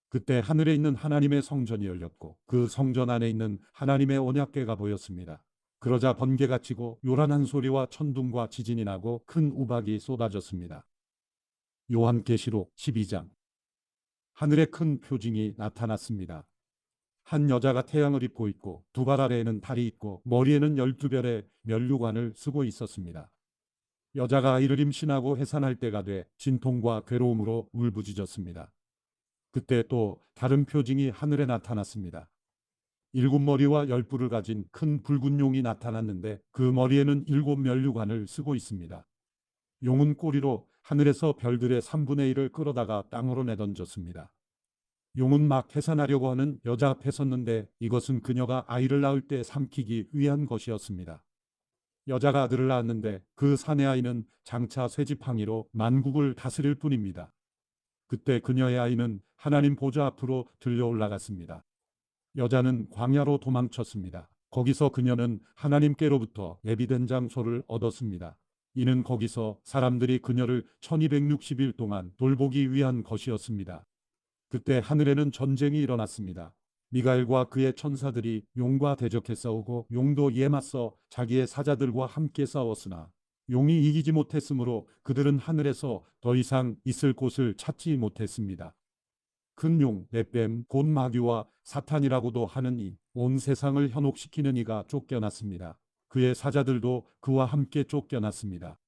그때 하늘에 있는 하나님의 성전이 열렸고 그 성전 안에 있는 하나님의 언약궤가 보였습니다. 그러자 번개가 치고 요란한 소리와 천둥과 지진이 나고 큰 우박이 쏟아졌습니다. 요한계시록 12장. 하늘에 큰 표징이 나타났습니다. 한 여자가 태양을 입고 있고 두 발 아래에는 달이 있고 머리에는 12별의 면류관을 쓰고 있었습니다. 여자가 아이를 임신하고 해산할 때가 돼 진통과 괴로움으로 울부짖었습니다. 그때 또 다른 표징이 하늘에 나타났습니다. 7머리와 10뿔을 가진 큰 붉은 용이 나타났는데 그 머리에는 7면류관을 쓰고 있습니다. 용은 꼬리로 하늘에서 별들의 3분의 1을 끌어다가 땅으로 내던졌습니다. 용은 막 해산하려고 하는 여자 앞에 섰는데 이것은 그녀가 아이를 낳을 때 삼키기 위한 것이었습니다. 여자가 아들을 낳았는데 그 사내 아이는 장차 쇠지팡이로 만국을 다스릴 뿐입니다. 그때 그녀의 아이는 하나님 보좌 앞으로 들려 올라갔습니다. 여자는 광야로 도망쳤습니다. 거기서 그녀는 하나님께로부터 예비된 장소를 얻었습니다. 이는 거기서 사람들이 그녀를 1260일 동안 돌보기 위한 것이었습니다. 그때 하늘에는 전쟁이 일어났습니다. 미가엘과 그의 천사들이 용과 대적해 싸우고 용도 이에 맞서 자기의 사자들과 함께 싸웠으나 용이 이기지 못했으므로 그들은 하늘에서 더 이상 있을 곳을 찾지 못했습니다. 큰 용, 넷뱀, 곧 마귀와 사탄이라고도 하는 이 온 세상을 현혹시키는 이가 쫓겨났습니다. 그의 사자들도 그와 함께 쫓겨났습니다.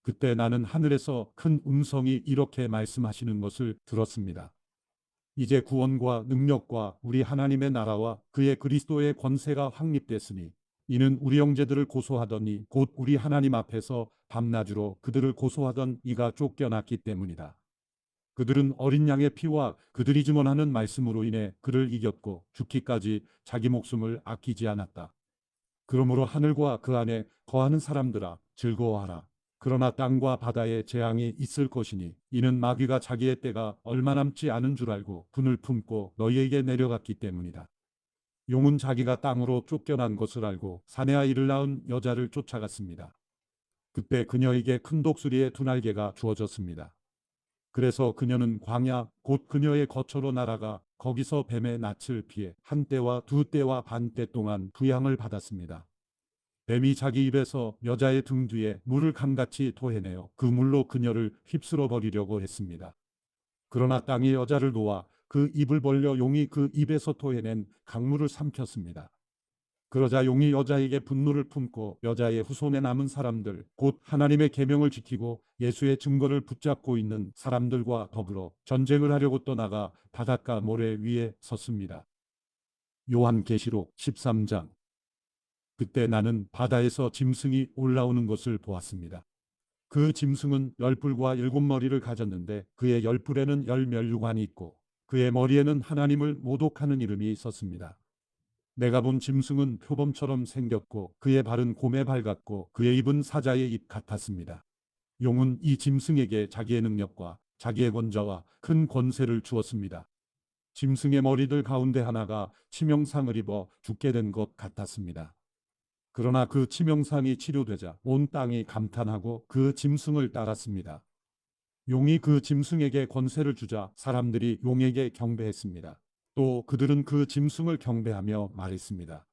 그때 나는 하늘에서 큰 음성이 이렇게 말씀하시는 것을 들었습니다. 이제 구원과 능력과 우리 하나님의 나라와 그의 그리스도의 권세가 확립됐으니 이는 우리 형제들을 고소하더니 곧 우리 하나님 앞에서 밤낮으로 그들을 고소하던 이가 쫓겨났기 때문이다. 그들은 어린 양의 피와 그들이 증언하는 말씀으로 인해 그를 이겼고 죽기까지 자기 목숨을 아끼지 않았다. 그러므로 하늘과 그 안에 거하는 사람들아 즐거워하라. 그러나 땅과 바다에 재앙이 있을 것이니 이는 마귀가 자기의 때가 얼마 남지 않은 줄 알고 분을 품고 너희에게 내려갔기 때문이다. 용은 자기가 땅으로 쫓겨난 것을 알고 사내 아이를 낳은 여자를 쫓아갔습니다. 그때 그녀에게 큰 독수리의 두 날개가 주어졌습니다. 그래서 그녀는 광야 곧 그녀의 거처로 날아가 거기서 뱀의 낯을 피해 한 때와 두 때와 반 때 동안 부양을 받았습니다. 뱀이 자기 입에서 여자의 등 뒤에 물을 강같이 토해내어 그 물로 그녀를 휩쓸어 버리려고 했습니다. 그러나 땅이 여자를 놓아 그 입을 벌려 용이 그 입에서 토해낸 강물을 삼켰습니다. 그러자 용이 여자에게 분노를 품고 여자의 후손에 남은 사람들, 곧 하나님의 계명을 지키고 예수의 증거를 붙잡고 있는 사람들과 더불어 전쟁을 하려고 떠나가 바닷가 모래 위에 섰습니다. 요한계시록 13장. 그때 나는 바다에서 짐승이 올라오는 것을 보았습니다. 그 짐승은 열뿔과 일곱 머리를 가졌는데 그의 열뿔에는 열 면류관이 있고 그의 머리에는 하나님을 모독하는 이름이 있었습니다. 내가 본 짐승은 표범처럼 생겼고 그의 발은 곰의 발 같고 그의 입은 사자의 입 같았습니다. 용은 이 짐승에게 자기의 능력과 자기의 권좌와 큰 권세를 주었습니다. 짐승의 머리들 가운데 하나가 치명상을 입어 죽게 된 것 같았습니다. 그러나 그 치명상이 치료되자 온 땅이 감탄하고 그 짐승을 따랐습니다. 용이 그 짐승에게 권세를 주자 사람들이 용에게 경배했습니다. 또 그들은 그 짐승을 경배하며 말했습니다.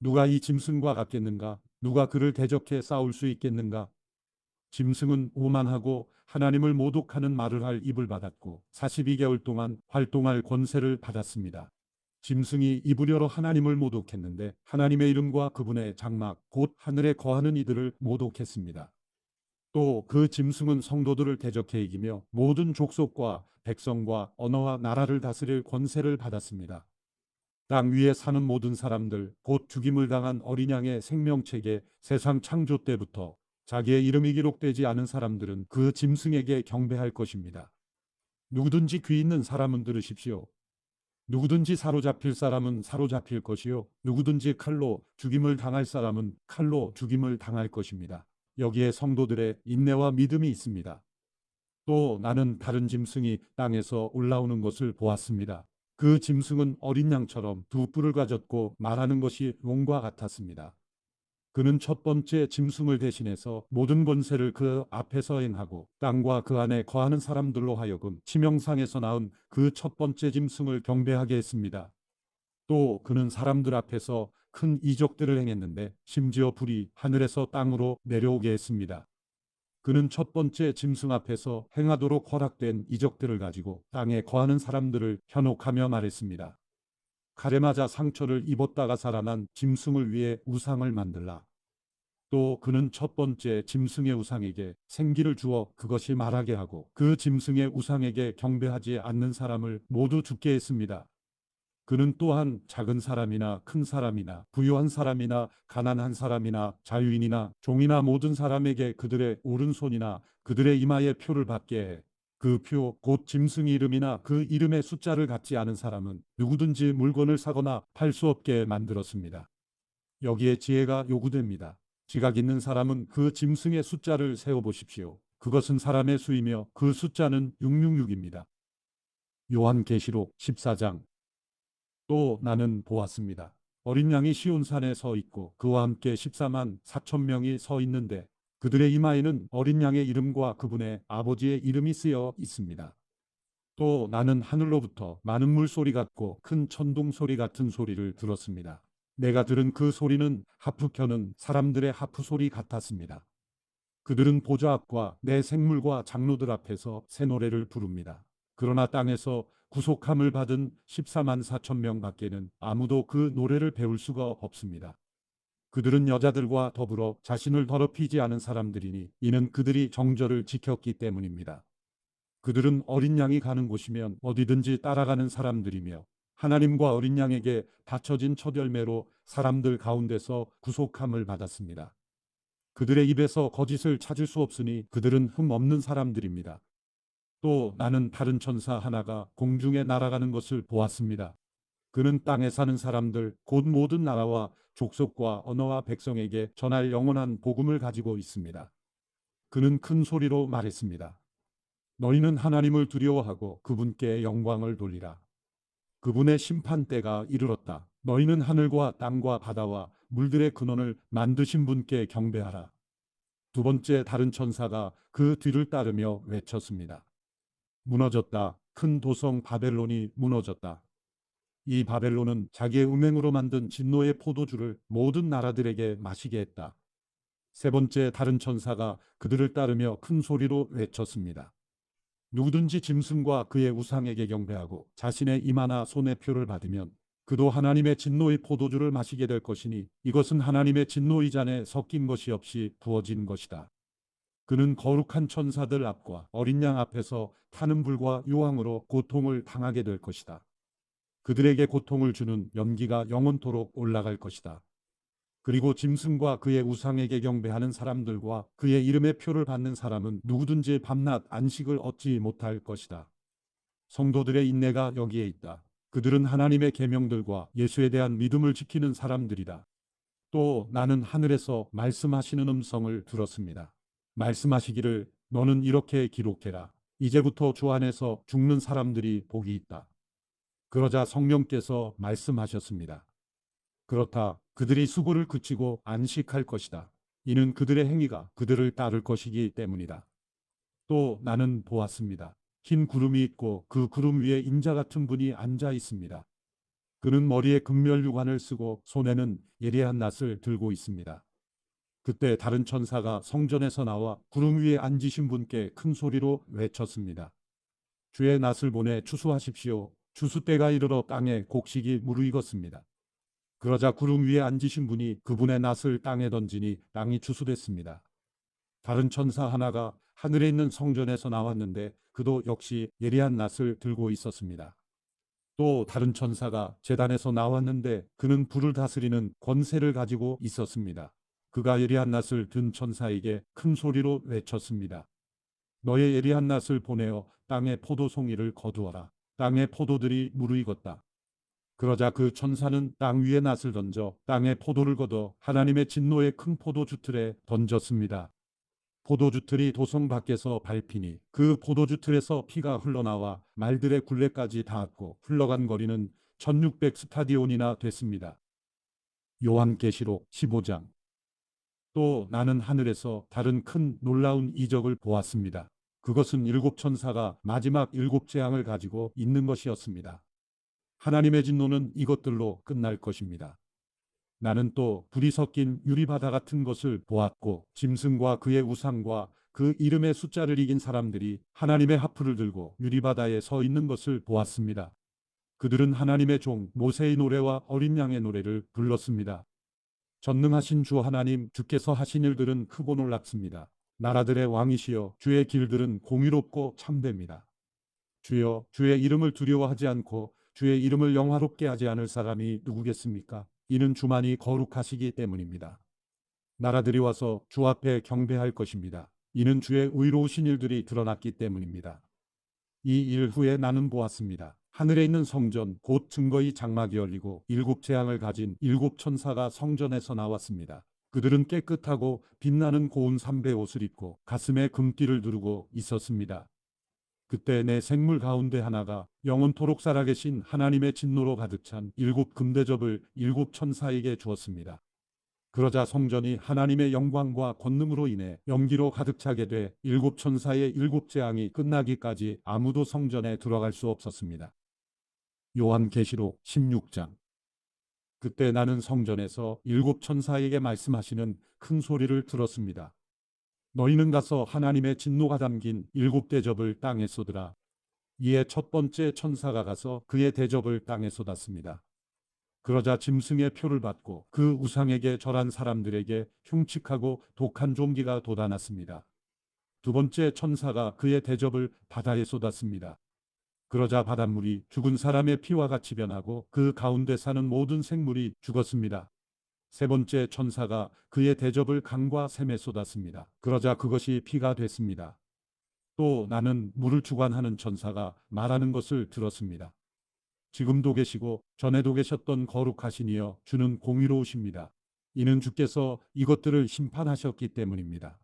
누가 이 짐승과 같겠는가? 누가 그를 대적해 싸울 수 있겠는가? 짐승은 오만하고 하나님을 모독하는 말을 할 입을 받았고 42개월 동안 활동할 권세를 받았습니다. 짐승이 입을 열어 하나님을 모독했는데 하나님의 이름과 그분의 장막 곧 하늘에 거하는 이들을 모독했습니다. 또 그 짐승은 성도들을 대적해 이기며 모든 족속과 백성과 언어와 나라를 다스릴 권세를 받았습니다. 땅 위에 사는 모든 사람들, 곧 죽임을 당한 어린 양의 생명책에 세상 창조 때부터 자기의 이름이 기록되지 않은 사람들은 그 짐승에게 경배할 것입니다. 누구든지 귀 있는 사람은 들으십시오. 누구든지 사로잡힐 사람은 사로잡힐 것이요. 누구든지 칼로 죽임을 당할 사람은 칼로 죽임을 당할 것입니다. 여기에 성도들의 인내와 믿음이 있습니다. 또 나는 다른 짐승이 땅에서 올라오는 것을 보았습니다. 그 짐승은 어린 양처럼 두 뿔을 가졌고 말하는 것이 용과 같았습니다. 그는 첫 번째 짐승을 대신해서 모든 권세를 그 앞에서 행하고 땅과 그 안에 거하는 사람들로 하여금 치명상에서 낳은 그 첫 번째 짐승을 경배하게 했습니다. 또 그는 사람들 앞에서 큰 이적들을 행했는데 심지어 불이 하늘에서 땅으로 내려오게 했습니다. 그는 첫 번째 짐승 앞에서 행하도록 허락된 이적들을 가지고 땅에 거하는 사람들을 현혹하며 말했습니다. 칼에 맞아 상처를 입었다가 살아난 짐승을 위해 우상을 만들라. 또 그는 첫 번째 짐승의 우상에게 생기를 주어 그것이 말하게 하고 그 짐승의 우상에게 경배하지 않는 사람을 모두 죽게 했습니다. 그는 또한 작은 사람이나 큰 사람이나 부유한 사람이나 가난한 사람이나 자유인이나 종이나 모든 사람에게 그들의 오른손이나 그들의 이마에 표를 받게 해. 그 표, 곧 짐승 이름이나 그 이름의 숫자를 갖지 않은 사람은 누구든지 물건을 사거나 팔 수 없게 만들었습니다. 여기에 지혜가 요구됩니다. 지각 있는 사람은 그 짐승의 숫자를 세어보십시오. 그것은 사람의 수이며 그 숫자는 666입니다. 요한계시록 14장. 또 나는 보았습니다. 어린 양이 시온산에 서 있고 그와 함께 14만 4천 명이 서 있는데 그들의 이마에는 어린 양의 이름과 그분의 아버지의 이름이 쓰여 있습니다. 또 나는 하늘로부터 많은 물소리 같고 큰 천둥 소리 같은 소리를 들었습니다. 내가 들은 그 소리는 하프 켜는 사람들의 하프 소리 같았습니다. 그들은 보좌 앞과 내 생물과 장로들 앞에서 새 노래를 부릅니다. 그러나 땅에서 구속함을 받은 14만 4천 명 밖에는 아무도 그 노래를 배울 수가 없습니다. 그들은 여자들과 더불어 자신을 더럽히지 않은 사람들이니 이는 그들이 정절을 지켰기 때문입니다. 그들은 어린 양이 가는 곳이면 어디든지 따라가는 사람들이며 하나님과 어린 양에게 바쳐진 첫 열매로 사람들 가운데서 구속함을 받았습니다. 그들의 입에서 거짓을 찾을 수 없으니 그들은 흠 없는 사람들입니다. 또 나는 다른 천사 하나가 공중에 날아가는 것을 보았습니다. 그는 땅에 사는 사람들 곧 모든 나라와 족속과 언어와 백성에게 전할 영원한 복음을 가지고 있습니다. 그는 큰 소리로 말했습니다. 너희는 하나님을 두려워하고 그분께 영광을 돌리라. 그분의 심판 때가 이르렀다. 너희는 하늘과 땅과 바다와 물들의 근원을 만드신 분께 경배하라. 두 번째 다른 천사가 그 뒤를 따르며 외쳤습니다. 무너졌다. 큰 도성 바벨론이 무너졌다. 이 바벨론은 자기의 음행으로 만든 진노의 포도주를 모든 나라들에게 마시게 했다. 세 번째 다른 천사가 그들을 따르며 큰 소리로 외쳤습니다. 누구든지 짐승과 그의 우상에게 경배하고 자신의 이마나 손의 표를 받으면 그도 하나님의 진노의 포도주를 마시게 될 것이니 이것은 하나님의 진노의 잔에 섞인 것이 없이 부어진 것이다. 그는 거룩한 천사들 앞과 어린 양 앞에서 타는 불과 유황으로 고통을 당하게 될 것이다. 그들에게 고통을 주는 연기가 영원토록 올라갈 것이다. 그리고 짐승과 그의 우상에게 경배하는 사람들과 그의 이름의 표를 받는 사람은 누구든지 밤낮 안식을 얻지 못할 것이다. 성도들의 인내가 여기에 있다. 그들은 하나님의 계명들과 예수에 대한 믿음을 지키는 사람들이다. 또 나는 하늘에서 말씀하시는 음성을 들었습니다. 말씀하시기를 너는 이렇게 기록해라. 이제부터 주 안에서 죽는 사람들이 복이 있다. 그러자 성령께서 말씀하셨습니다. 그렇다. 그들이 수고를 그치고 안식할 것이다. 이는 그들의 행위가 그들을 따를 것이기 때문이다. 또 나는 보았습니다. 흰 구름이 있고 그 구름 위에 인자 같은 분이 앉아 있습니다. 그는 머리에 금멸유관을 쓰고 손에는 예리한 낫을 들고 있습니다. 그때 다른 천사가 성전에서 나와 구름 위에 앉으신 분께 큰 소리로 외쳤습니다. 주의 낫을 보내 추수하십시오. 추수 때가 이르러 땅에 곡식이 무르익었습니다. 그러자 구름 위에 앉으신 분이 그분의 낫을 땅에 던지니 땅이 추수됐습니다. 다른 천사 하나가 하늘에 있는 성전에서 나왔는데 그도 역시 예리한 낫을 들고 있었습니다. 또 다른 천사가 제단에서 나왔는데 그는 불을 다스리는 권세를 가지고 있었습니다. 그가 예리한 낫을 든 천사에게 큰 소리로 외쳤습니다. 너의 예리한 낫을 보내어 땅의 포도송이를 거두어라. 땅의 포도들이 무르익었다. 그러자 그 천사는 땅 위에 낫을 던져 땅의 포도를 걷어 하나님의 진노의 큰 포도주 틀에 던졌습니다. 포도주 틀이 도성 밖에서 밟히니 그 포도주 틀에서 피가 흘러나와 말들의 굴레까지 닿았고 흘러간 거리는 1600 스타디온이나 됐습니다. 요한계시록 15장. 또 나는 하늘에서 다른 큰 놀라운 이적을 보았습니다. 그것은 일곱 천사가 마지막 일곱 재앙을 가지고 있는 것이었습니다. 하나님의 진노는 이것들로 끝날 것입니다. 나는 또 불이 섞인 유리바다 같은 것을 보았고 짐승과 그의 우상과 그 이름의 숫자를 이긴 사람들이 하나님의 하프를 들고 유리바다에 서 있는 것을 보았습니다. 그들은 하나님의 종 모세의 노래와 어린 양의 노래를 불렀습니다. 전능하신 주 하나님 주께서 하신 일들은 크고 놀랍습니다. 나라들의 왕이시여 주의 길들은 공의롭고 참됩니다. 주여 주의 이름을 두려워하지 않고 주의 이름을 영화롭게 하지 않을 사람이 누구겠습니까? 이는 주만이 거룩하시기 때문입니다. 나라들이 와서 주 앞에 경배할 것입니다. 이는 주의 의로우신 일들이 드러났기 때문입니다. 이 일 후에 나는 보았습니다. 하늘에 있는 성전 곧 증거의 장막이 열리고 일곱 재앙을 가진 일곱 천사가 성전에서 나왔습니다. 그들은 깨끗하고 빛나는 고운 삼배 옷을 입고 가슴에 금띠를 두르고 있었습니다. 그때 내 생물 가운데 하나가 영원토록 살아계신 하나님의 진노로 가득 찬 일곱 금대접을 일곱 천사에게 주었습니다. 그러자 성전이 하나님의 영광과 권능으로 인해 연기로 가득 차게 돼 일곱 천사의 일곱 재앙이 끝나기까지 아무도 성전에 들어갈 수 없었습니다. 요한계시록 16장. 그때 나는 성전에서 일곱 천사에게 말씀하시는 큰 소리를 들었습니다. 너희는 가서 하나님의 진노가 담긴 일곱 대접을 땅에 쏟으라. 이에 첫 번째 천사가 가서 그의 대접을 땅에 쏟았습니다. 그러자 짐승의 표를 받고 그 우상에게 절한 사람들에게 흉측하고 독한 종기가 돋아났습니다. 두 번째 천사가 그의 대접을 바다에 쏟았습니다. 그러자 바닷물이 죽은 사람의 피와 같이 변하고 그 가운데 사는 모든 생물이 죽었습니다. 세 번째 천사가 그의 대접을 강과 샘에 쏟았습니다. 그러자 그것이 피가 됐습니다. 또 나는 물을 주관하는 천사가 말하는 것을 들었습니다. 지금도 계시고 전에도 계셨던 거룩하신 이여 주는 공의로우십니다. 이는 주께서 이것들을 심판하셨기 때문입니다.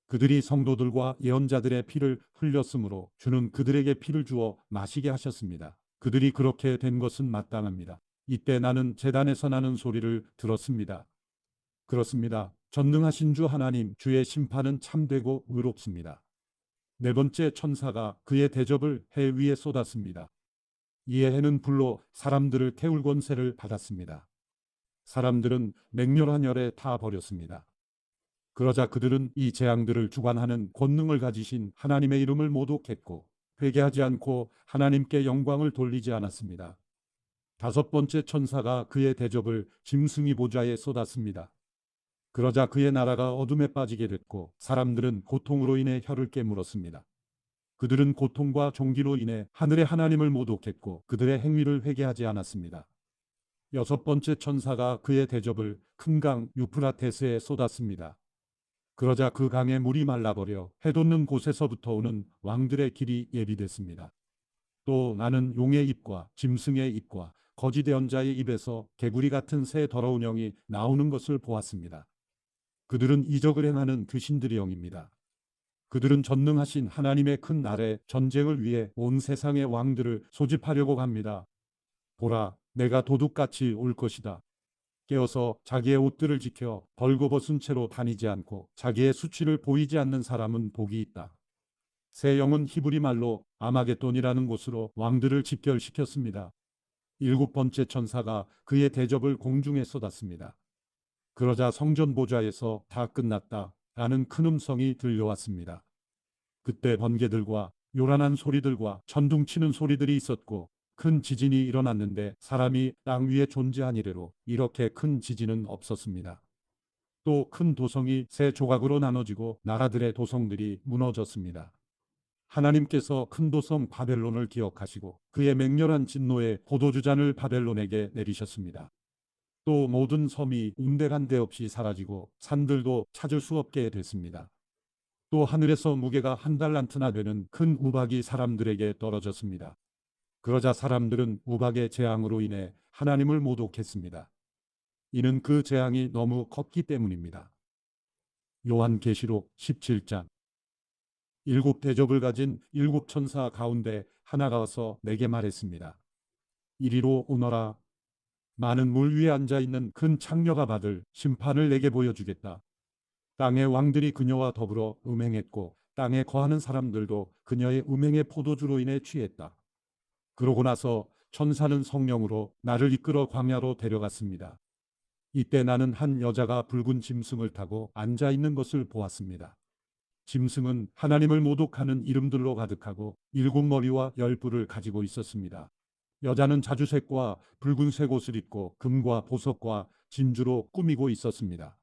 그들이 성도들과 예언자들의 피를 흘렸으므로 주는 그들에게 피를 주어 마시게 하셨습니다. 그들이 그렇게 된 것은 마땅합니다. 이때 나는 제단에서 나는 소리를 들었습니다. 그렇습니다. 전능하신 주 하나님, 주의 심판은 참되고 의롭습니다. 네 번째 천사가 그의 대접을 해 위에 쏟았습니다. 이에 해는 불로 사람들을 태울 권세를 받았습니다. 사람들은 맹렬한 열에 타 버렸습니다. 그러자 그들은 이 재앙들을 주관하는 권능을 가지신 하나님의 이름을 모독했고 회개하지 않고 하나님께 영광을 돌리지 않았습니다. 다섯 번째 천사가 그의 대접을 짐승이 보좌에 쏟았습니다. 그러자 그의 나라가 어둠에 빠지게 됐고 사람들은 고통으로 인해 혀를 깨물었습니다. 그들은 고통과 종기로 인해 하늘의 하나님을 모독했고 그들의 행위를 회개하지 않았습니다. 여섯 번째 천사가 그의 대접을 큰 강 유프라테스에 쏟았습니다. 그러자 그 강의 물이 말라버려 해돋는 곳에서부터 오는 왕들의 길이 예비됐습니다. 또 나는 용의 입과 짐승의 입과 거짓 예언자의 입에서 개구리 같은 새 더러운 영이 나오는 것을 보았습니다. 그들은 이적을 행하는 귀신들의 영입니다. 그들은 전능하신 하나님의 큰 날에 전쟁을 위해 온 세상의 왕들을 소집하려고 합니다. 보라, 내가 도둑같이 올 것이다. 깨어서 자기의 옷들을 지켜 벌거벗은 채로 다니지 않고 자기의 수치를 보이지 않는 사람은 복이 있다. 새 영은 히브리 말로 아마겟돈이라는 곳으로 왕들을 집결시켰습니다. 일곱 번째 천사가 그의 대접을 공중에 쏟았습니다. 그러자 성전 보좌에서 다 끝났다 라는 큰 음성이 들려왔습니다. 그때 번개들과 요란한 소리들과 천둥치는 소리들이 있었고 큰 지진이 일어났는데 사람이 땅 위에 존재한 이래로 이렇게 큰 지진은 없었습니다. 또 큰 도성이 세 조각으로 나눠지고 나라들의 도성들이 무너졌습니다. 하나님께서 큰 도성 바벨론을 기억하시고 그의 맹렬한 진노의 포도주잔을 바벨론에게 내리셨습니다. 또 모든 섬이 운데간데 없이 사라지고 산들도 찾을 수 없게 됐습니다. 또 하늘에서 무게가 한 달란트나 되는 큰 우박이 사람들에게 떨어졌습니다. 그러자 사람들은 우박의 재앙으로 인해 하나님을 모독했습니다. 이는 그 재앙이 너무 컸기 때문입니다. 요한계시록 17장. 일곱 대접을 가진 일곱 천사 가운데 하나가 와서 내게 말했습니다. 이리로 오너라. 많은 물 위에 앉아있는 큰 창녀가 받을 심판을 내게 보여주겠다. 땅의 왕들이 그녀와 더불어 음행했고 땅에 거하는 사람들도 그녀의 음행의 포도주로 인해 취했다. 그러고 나서 천사는 성령으로 나를 이끌어 광야로 데려갔습니다. 이때 나는 한 여자가 붉은 짐승을 타고 앉아있는 것을 보았습니다. 짐승은 하나님을 모독하는 이름들로 가득하고 일곱 머리와 열 뿔을 가지고 있었습니다. 여자는 자주색과 붉은색 옷을 입고 금과 보석과 진주로 꾸미고 있었습니다.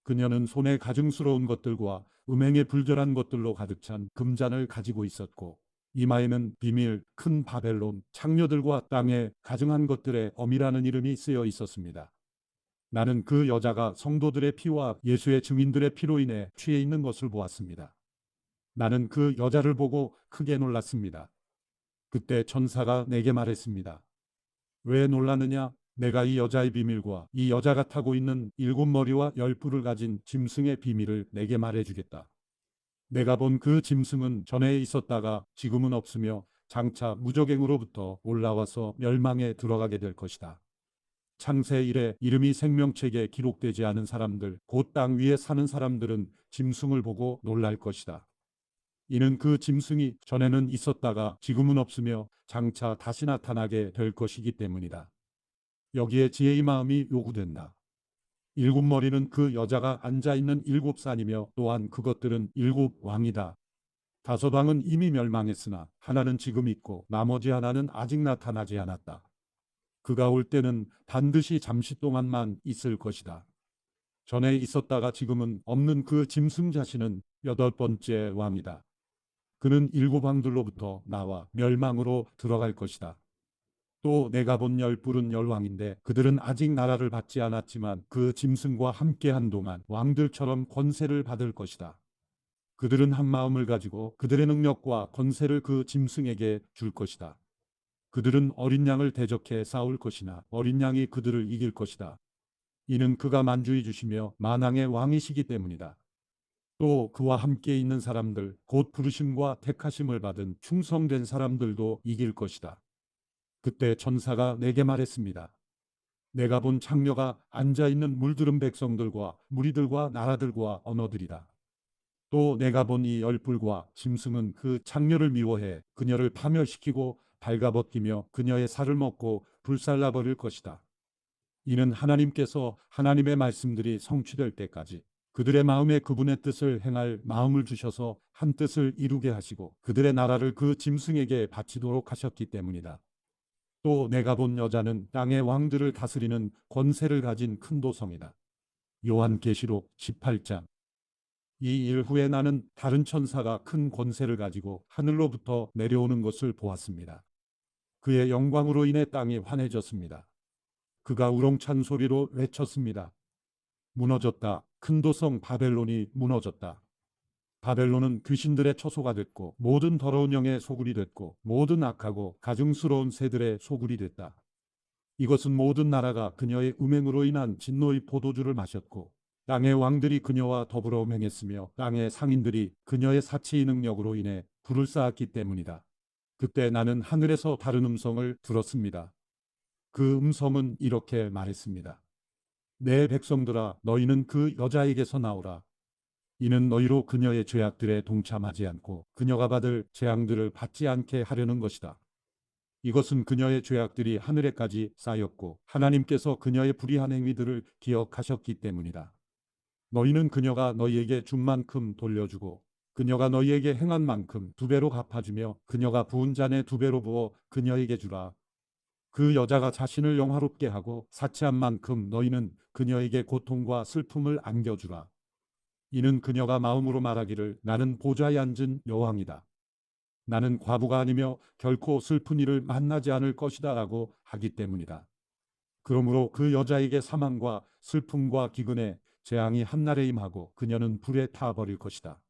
그녀는 손에 가증스러운 것들과 음행에 불결한 것들로 가득 찬 금잔을 가지고 있었고 이마에는 비밀, 큰 바벨론, 창녀들과 땅에 가증한 것들의 엄이라는 이름이 쓰여 있었습니다. 나는 그 여자가 성도들의 피와 예수의 증인들의 피로 인해 취해 있는 것을 보았습니다. 나는 그 여자를 보고 크게 놀랐습니다. 그때 천사가 내게 말했습니다. 왜 놀라느냐? 내가 이 여자의 비밀과 이 여자가 타고 있는 일곱 머리와 열 뿔을 가진 짐승의 비밀을 내게 말해주겠다. 내가 본 그 짐승은 전에 있었다가 지금은 없으며 장차 무적행으로부터 올라와서 멸망에 들어가게 될 것이다. 창세 이래 이름이 생명책에 기록되지 않은 사람들, 곧 땅 위에 사는 사람들은 짐승을 보고 놀랄 것이다. 이는 그 짐승이 전에는 있었다가 지금은 없으며 장차 다시 나타나게 될 것이기 때문이다. 여기에 지혜의 마음이 요구된다. 일곱 머리는 그 여자가 앉아있는 일곱 산이며 또한 그것들은 일곱 왕이다. 다섯 왕은 이미 멸망했으나 하나는 지금 있고 나머지 하나는 아직 나타나지 않았다. 그가 올 때는 반드시 잠시 동안만 있을 것이다. 전에 있었다가 지금은 없는 그 짐승 자신은 여덟 번째 왕이다. 그는 일곱 왕들로부터 나와 멸망으로 들어갈 것이다. 또 내가 본 열 뿔은 열 왕인데 그들은 아직 나라를 받지 않았지만 그 짐승과 함께 한동안 왕들처럼 권세를 받을 것이다. 그들은 한 마음을 가지고 그들의 능력과 권세를 그 짐승에게 줄 것이다. 그들은 어린 양을 대적해 싸울 것이나 어린 양이 그들을 이길 것이다. 이는 그가 만주해 주시며 만왕의 왕이시기 때문이다. 또 그와 함께 있는 사람들, 곧 부르심과 택하심을 받은 충성된 사람들도 이길 것이다. 그때 천사가 내게 말했습니다. 내가 본 창녀가 앉아있는 물들은 백성들과 무리들과 나라들과 언어들이다. 또 내가 본 이 열불과 짐승은 그 창녀를 미워해 그녀를 파멸시키고 발가벗기며 그녀의 살을 먹고 불살라 버릴 것이다. 이는 하나님께서 하나님의 말씀들이 성취될 때까지 그들의 마음에 그분의 뜻을 행할 마음을 주셔서 한 뜻을 이루게 하시고 그들의 나라를 그 짐승에게 바치도록 하셨기 때문이다. 또 내가 본 여자는 땅의 왕들을 다스리는 권세를 가진 큰 도성이다. 요한계시록 18장. 이 일 후에 나는 다른 천사가 큰 권세를 가지고 하늘로부터 내려오는 것을 보았습니다. 그의 영광으로 인해 땅이 환해졌습니다. 그가 우렁찬 소리로 외쳤습니다. 무너졌다. 큰 도성 바벨론이 무너졌다. 바벨론은 귀신들의 처소가 됐고 모든 더러운 영의 소굴이 됐고 모든 악하고 가증스러운 새들의 소굴이 됐다. 이것은 모든 나라가 그녀의 음행으로 인한 진노의 포도주를 마셨고 땅의 왕들이 그녀와 더불어 맹했으며 땅의 상인들이 그녀의 사치의 능력으로 인해 불을 쌓았기 때문이다. 그때 나는 하늘에서 다른 음성을 들었습니다. 그 음성은 이렇게 말했습니다. 내 백성들아, 너희는 그 여자에게서 나오라. 이는 너희로 그녀의 죄악들에 동참하지 않고 그녀가 받을 재앙들을 받지 않게 하려는 것이다. 이것은 그녀의 죄악들이 하늘에까지 쌓였고 하나님께서 그녀의 불의한 행위들을 기억하셨기 때문이다. 너희는 그녀가 너희에게 준 만큼 돌려주고 그녀가 너희에게 행한 만큼 두 배로 갚아주며 그녀가 부은 잔에 두 배로 부어 그녀에게 주라. 그 여자가 자신을 영화롭게 하고 사치한 만큼 너희는 그녀에게 고통과 슬픔을 안겨주라. 이는 그녀가 마음으로 말하기를 나는 보좌에 앉은 여왕이다. 나는 과부가 아니며 결코 슬픈 일을 만나지 않을 것이다 라고 하기 때문이다. 그러므로 그 여자에게 사망과 슬픔과 기근에 재앙이 한날에 임하고 그녀는 불에 타버릴 것이다.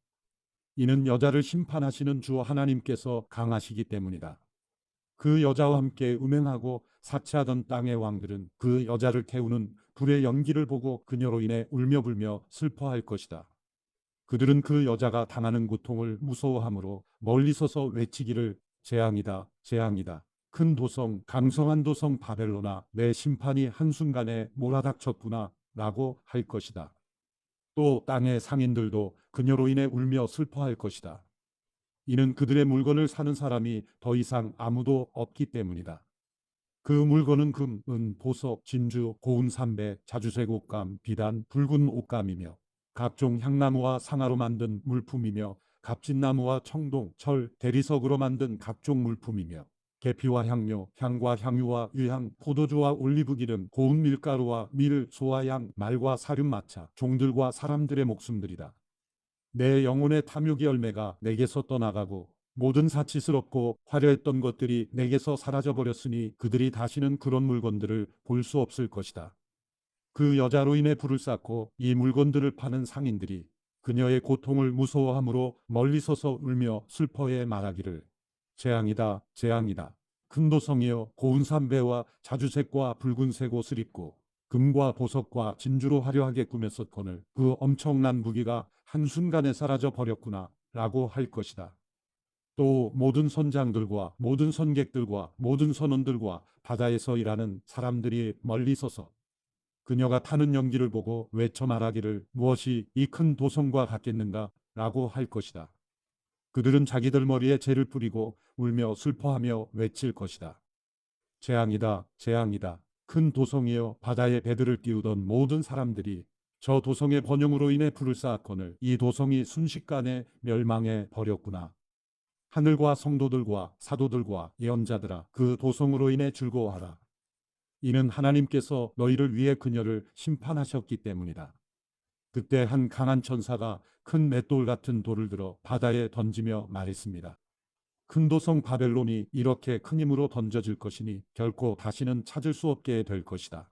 이는 여자를 심판하시는 주 하나님께서 강하시기 때문이다. 그 여자와 함께 음행하고 사치하던 땅의 왕들은 그 여자를 태우는 불의 연기를 보고 그녀로 인해 울며 불며 슬퍼할 것이다. 그들은 그 여자가 당하는 고통을 무서워하므로 멀리 서서 외치기를 재앙이다, 재앙이다. 큰 도성, 강성한 도성 바벨로나 내 심판이 한순간에 몰아닥쳤구나 라고 할 것이다. 또 땅의 상인들도 그녀로 인해 울며 슬퍼할 것이다. 이는 그들의 물건을 사는 사람이 더 이상 아무도 없기 때문이다. 그 물건은 금, 은, 보석, 진주, 고운 삼배, 자주색 옷감, 비단, 붉은 옷감이며 각종 향나무와 상아로 만든 물품이며 갑진나무와 청동, 철, 대리석으로 만든 각종 물품이며 계피와 향료, 향과 향유와 유향, 포도주와 올리브기름, 고운 밀가루와 밀, 소와 양, 말과 사륜마차, 종들과 사람들의 목숨들이다. 내 영혼의 탐욕의 열매가 내게서 떠나가고 모든 사치스럽고 화려했던 것들이 내게서 사라져버렸으니 그들이 다시는 그런 물건들을 볼 수 없을 것이다. 그 여자로 인해 불을 쌓고 이 물건들을 파는 상인들이 그녀의 고통을 무서워함으로 멀리 서서 울며 슬퍼해 말하기를 재앙이다, 재앙이다. 큰 도성이여 고운 삼배와 자주색과 붉은색 옷을 입고 금과 보석과 진주로 화려하게 꾸몄었거늘 그 엄청난 무기가 한순간에 사라져 버렸구나 라고 할 것이다. 또 모든 선장들과 모든 선객들과 모든 선원들과 바다에서 일하는 사람들이 멀리 서서 그녀가 타는 연기를 보고 외쳐 말하기를 무엇이 이 큰 도성과 같겠는가 라고 할 것이다. 그들은 자기들 머리에 재를 뿌리고 울며 슬퍼하며 외칠 것이다. 재앙이다, 재앙이다. 큰 도성이여 바다에 배들을 띄우던 모든 사람들이 저 도성의 번영으로 인해 불을 쌓았거늘 이 도성이 순식간에 멸망해 버렸구나. 하늘과 성도들과 사도들과 예언자들아 그 도성으로 인해 즐거워하라. 이는 하나님께서 너희를 위해 그녀를 심판하셨기 때문이다. 그때 한 강한 천사가 큰 맷돌 같은 돌을 들어 바다에 던지며 말했습니다. 큰 도성 바벨론이 이렇게 큰 힘으로 던져질 것이니 결코 다시는 찾을 수 없게 될 것이다.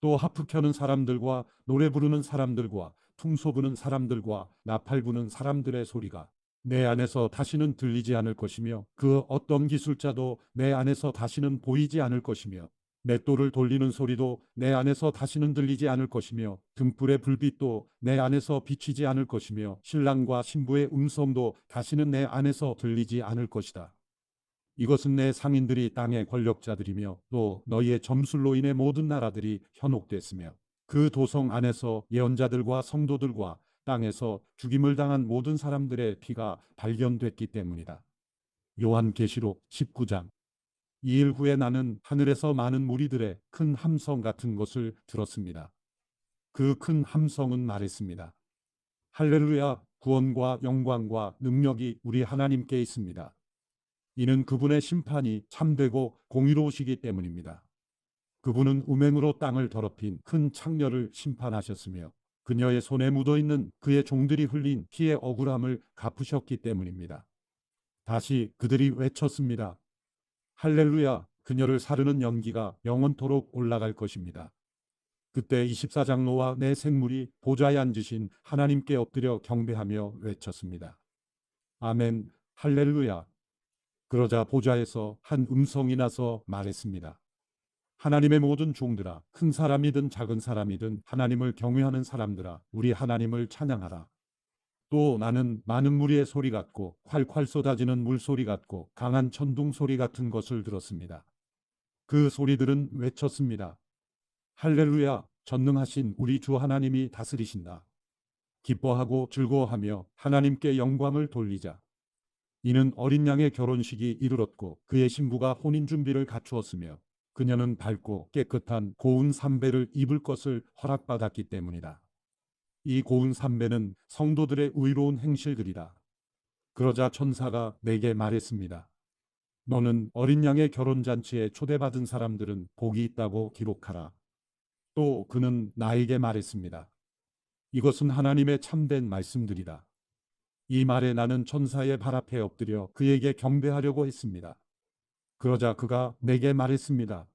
또 하프 켜는 사람들과 노래 부르는 사람들과 퉁소 부는 사람들과 나팔 부는 사람들의 소리가 내 안에서 다시는 들리지 않을 것이며 그 어떤 기술자도 내 안에서 다시는 보이지 않을 것이며 맷돌을 돌리는 소리도 내 안에서 다시는 들리지 않을 것이며 등불의 불빛도 내 안에서 비치지 않을 것이며 신랑과 신부의 음성도 다시는 내 안에서 들리지 않을 것이다. 이것은 내 상인들이 땅의 권력자들이며 또 너희의 점술로 인해 모든 나라들이 현혹됐으며 그 도성 안에서 예언자들과 성도들과 땅에서 죽임을 당한 모든 사람들의 피가 발견됐기 때문이다. 요한계시록 19장. 2일 후에 나는 하늘에서 많은 무리들의 큰 함성 같은 것을 들었습니다. 그 큰 함성은 말했습니다. 할렐루야, 구원과 영광과 능력이 우리 하나님께 있습니다. 이는 그분의 심판이 참되고 공의로우시기 때문입니다. 그분은 우맹으로 땅을 더럽힌 큰 창녀를 심판하셨으며 그녀의 손에 묻어있는 그의 종들이 흘린 피의 억울함을 갚으셨기 때문입니다. 다시 그들이 외쳤습니다. 할렐루야, 그녀를 사르는 연기가 영원토록 올라갈 것입니다. 그때 24장로와 내 생물이 보좌에 앉으신 하나님께 엎드려 경배하며 외쳤습니다. 아멘, 할렐루야. 그러자 보좌에서 한 음성이 나서 말했습니다. 하나님의 모든 종들아, 큰 사람이든 작은 사람이든 하나님을 경외하는 사람들아, 우리 하나님을 찬양하라. 또 나는 많은 무리의 소리 같고 콸콸 쏟아지는 물소리 같고 강한 천둥 소리 같은 것을 들었습니다. 그 소리들은 외쳤습니다. 할렐루야, 전능하신 우리 주 하나님이 다스리신다. 기뻐하고 즐거워하며 하나님께 영광을 돌리자. 이는 어린 양의 결혼식이 이르렀고 그의 신부가 혼인 준비를 갖추었으며 그녀는 밝고 깨끗한 고운 삼배를 입을 것을 허락받았기 때문이다. 이 고운 삼배는 성도들의 의로운 행실들이다. 그러자 천사가 내게 말했습니다. 너는 어린 양의 결혼잔치에 초대받은 사람들은 복이 있다고 기록하라. 또 그는 나에게 말했습니다. 이것은 하나님의 참된 말씀들이다. 이 말에 나는 천사의 발 앞에 엎드려 그에게 경배하려고 했습니다. 그러자 그가 내게 말했습니다.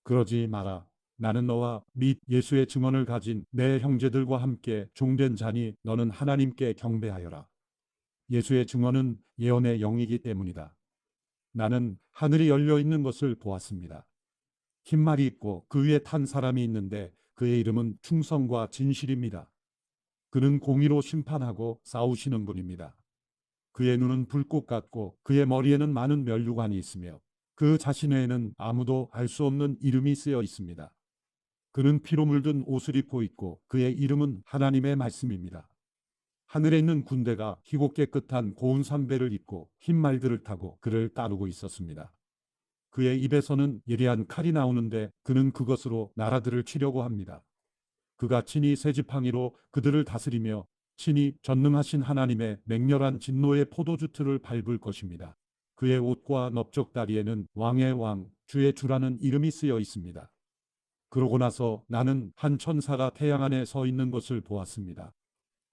그러지 마라. 나는 너와 및 예수의 증언을 가진 내 형제들과 함께 종된 자니 너는 하나님께 경배하여라. 예수의 증언은 예언의 영이기 때문이다. 나는 하늘이 열려 있는 것을 보았습니다. 흰 말이 있고 그 위에 탄 사람이 있는데 그의 이름은 충성과 진실입니다. 그는 공의로 심판하고 싸우시는 분입니다. 그의 눈은 불꽃 같고 그의 머리에는 많은 면류관이 있으며 그 자신 외에는 아무도 알 수 없는 이름이 쓰여 있습니다. 그는 피로 물든 옷을 입고 있고 그의 이름은 하나님의 말씀입니다. 하늘에 있는 군대가 희고 깨끗한 고운 삼배를 입고 흰 말들을 타고 그를 따르고 있었습니다. 그의 입에서는 예리한 칼이 나오는데 그는 그것으로 나라들을 치려고 합니다. 그가 친히 새 지팡이로 그들을 다스리며 친히 전능하신 하나님의 맹렬한 진노의 포도주 틀을 밟을 것입니다. 그의 옷과 넓적다리에는 왕의 왕, 주의 주라는 이름이 쓰여 있습니다. 그러고 나서 나는 한 천사가 태양 안에 서 있는 것을 보았습니다.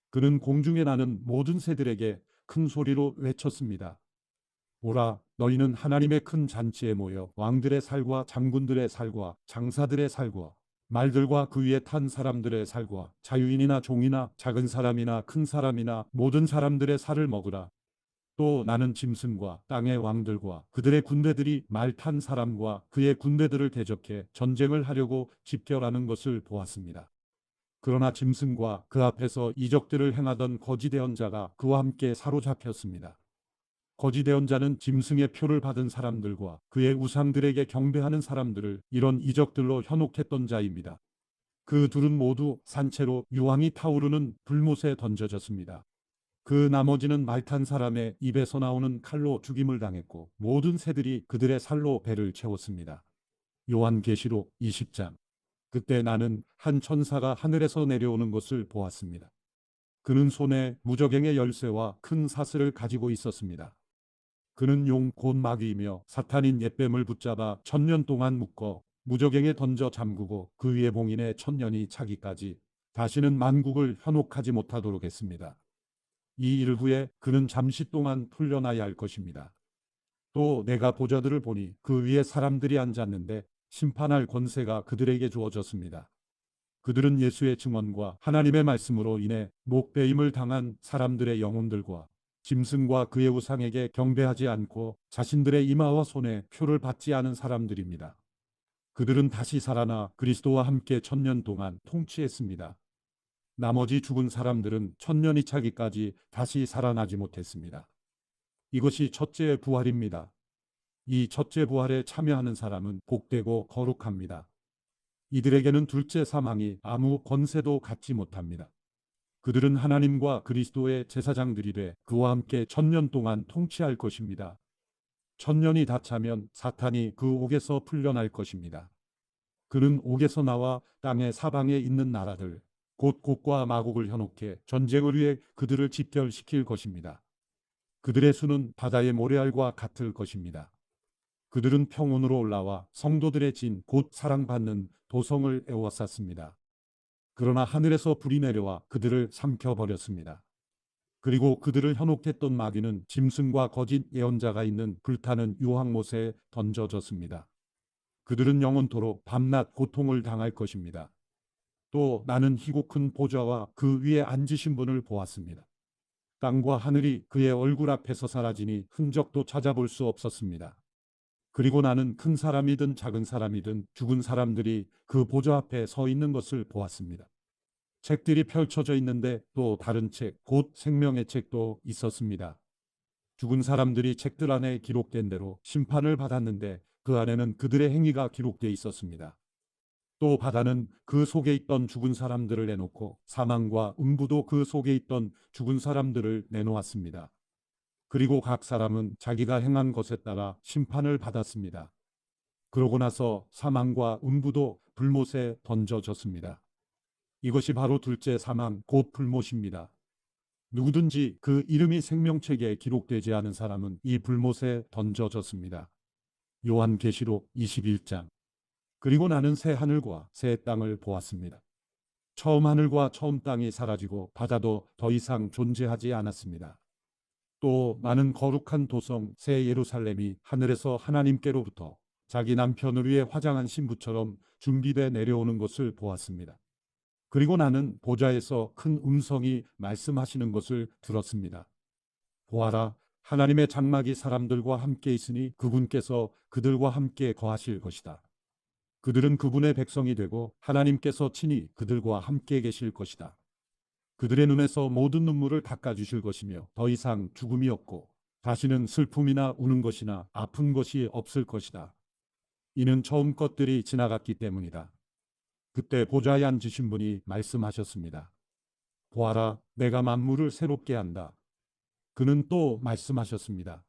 그는 공중에 나는 모든 새들에게 큰 소리로 외쳤습니다. 오라, 너희는 하나님의 큰 잔치에 모여 왕들의 살과 장군들의 살과 장사들의 살과 말들과 그 위에 탄 사람들의 살과 자유인이나 종이나 작은 사람이나 큰 사람이나 모든 사람들의 살을 먹으라. 또 나는 짐승과 땅의 왕들과 그들의 군대들이 말 탄 사람과 그의 군대들을 대적해 전쟁을 하려고 집결하는 것을 보았습니다. 그러나 짐승과 그 앞에서 이적들을 행하던 거짓 예언자가 그와 함께 사로잡혔습니다. 거짓 예언자는 짐승의 표를 받은 사람들과 그의 우상들에게 경배하는 사람들을 이런 이적들로 현혹했던 자입니다. 그 둘은 모두 산채로 유황이 타오르는 불못에 던져졌습니다. 그 나머지는 말 탄 사람의 입에서 나오는 칼로 죽임을 당했고 모든 새들이 그들의 살로 배를 채웠습니다. 요한계시록 20장. 그때 나는 한 천사가 하늘에서 내려오는 것을 보았습니다. 그는 손에 무저갱의 열쇠와 큰 사슬을 가지고 있었습니다. 그는 용 곧 마귀이며 사탄인 옛뱀을 붙잡아 1000년 동안 묶어 무저갱에 던져 잠그고 그 위에 봉인해 1000년이 차기까지 다시는 만국을 현혹하지 못하도록 했습니다. 이 일 후에 그는 잠시 동안 풀려나야 할 것입니다. 또 내가 보좌들을 보니 그 위에 사람들이 앉았는데 심판할 권세가 그들에게 주어졌습니다. 그들은 예수의 증언과 하나님의 말씀으로 인해 목배임을 당한 사람들의 영혼들과 짐승과 그의 우상에게 경배하지 않고 자신들의 이마와 손에 표를 받지 않은 사람들입니다. 그들은 다시 살아나 그리스도와 함께 1000년 동안 통치했습니다. 나머지 죽은 사람들은 1000년이 차기까지 다시 살아나지 못했습니다. 이것이 첫째의 부활입니다. 이 첫째 부활에 참여하는 사람은 복되고 거룩합니다. 이들에게는 둘째 사망이 아무 권세도 갖지 못합니다. 그들은 하나님과 그리스도의 제사장들이 돼 그와 함께 1000년 동안 통치할 것입니다. 1000년이 다 차면 사탄이 그 옥에서 풀려날 것입니다. 그는 옥에서 나와 땅의 사방에 있는 나라들, 곧 곡과 마곡을 현혹해 전쟁을 위해 그들을 집결시킬 것입니다. 그들의 수는 바다의 모래알과 같을 것입니다. 그들은 평온으로 올라와 성도들의 진, 곧 사랑받는 도성을 에워쌌습니다. 그러나 하늘에서 불이 내려와 그들을 삼켜버렸습니다. 그리고 그들을 현혹했던 마귀는 짐승과 거짓 예언자가 있는 불타는 유황못에 던져졌습니다. 그들은 영원토록 밤낮 고통을 당할 것입니다. 또 나는 희고 큰 보좌와 그 위에 앉으신 분을 보았습니다. 땅과 하늘이 그의 얼굴 앞에서 사라지니 흔적도 찾아볼 수 없었습니다. 그리고 나는 큰 사람이든 작은 사람이든 죽은 사람들이 그 보좌 앞에 서 있는 것을 보았습니다. 책들이 펼쳐져 있는데 또 다른 책, 곧 생명의 책도 있었습니다. 죽은 사람들이 책들 안에 기록된 대로 심판을 받았는데 그 안에는 그들의 행위가 기록되어 있었습니다. 또 바다는 그 속에 있던 죽은 사람들을 내놓고 사망과 음부도 그 속에 있던 죽은 사람들을 내놓았습니다. 그리고 각 사람은 자기가 행한 것에 따라 심판을 받았습니다. 그러고 나서 사망과 음부도 불못에 던져졌습니다. 이것이 바로 둘째 사망, 곧 불못입니다. 누구든지 그 이름이 생명책에 기록되지 않은 사람은 이 불못에 던져졌습니다. 요한계시록 21장. 그리고 나는 새 하늘과 새 땅을 보았습니다. 처음 하늘과 처음 땅이 사라지고 바다도 더 이상 존재하지 않았습니다. 또 나는 거룩한 도성 새 예루살렘이 하늘에서 하나님께로부터 자기 남편을 위해 화장한 신부처럼 준비돼 내려오는 것을 보았습니다. 그리고 나는 보좌에서 큰 음성이 말씀하시는 것을 들었습니다. 보아라, 하나님의 장막이 사람들과 함께 있으니 그분께서 그들과 함께 거하실 것이다. 그들은 그분의 백성이 되고 하나님께서 친히 그들과 함께 계실 것이다. 그들의 눈에서 모든 눈물을 닦아주실 것이며 더 이상 죽음이 없고 다시는 슬픔이나 우는 것이나 아픈 것이 없을 것이다. 이는 처음 것들이 지나갔기 때문이다. 그때 보좌에 앉으신 분이 말씀하셨습니다. 보아라, 내가 만물을 새롭게 한다. 그는 또 말씀하셨습니다.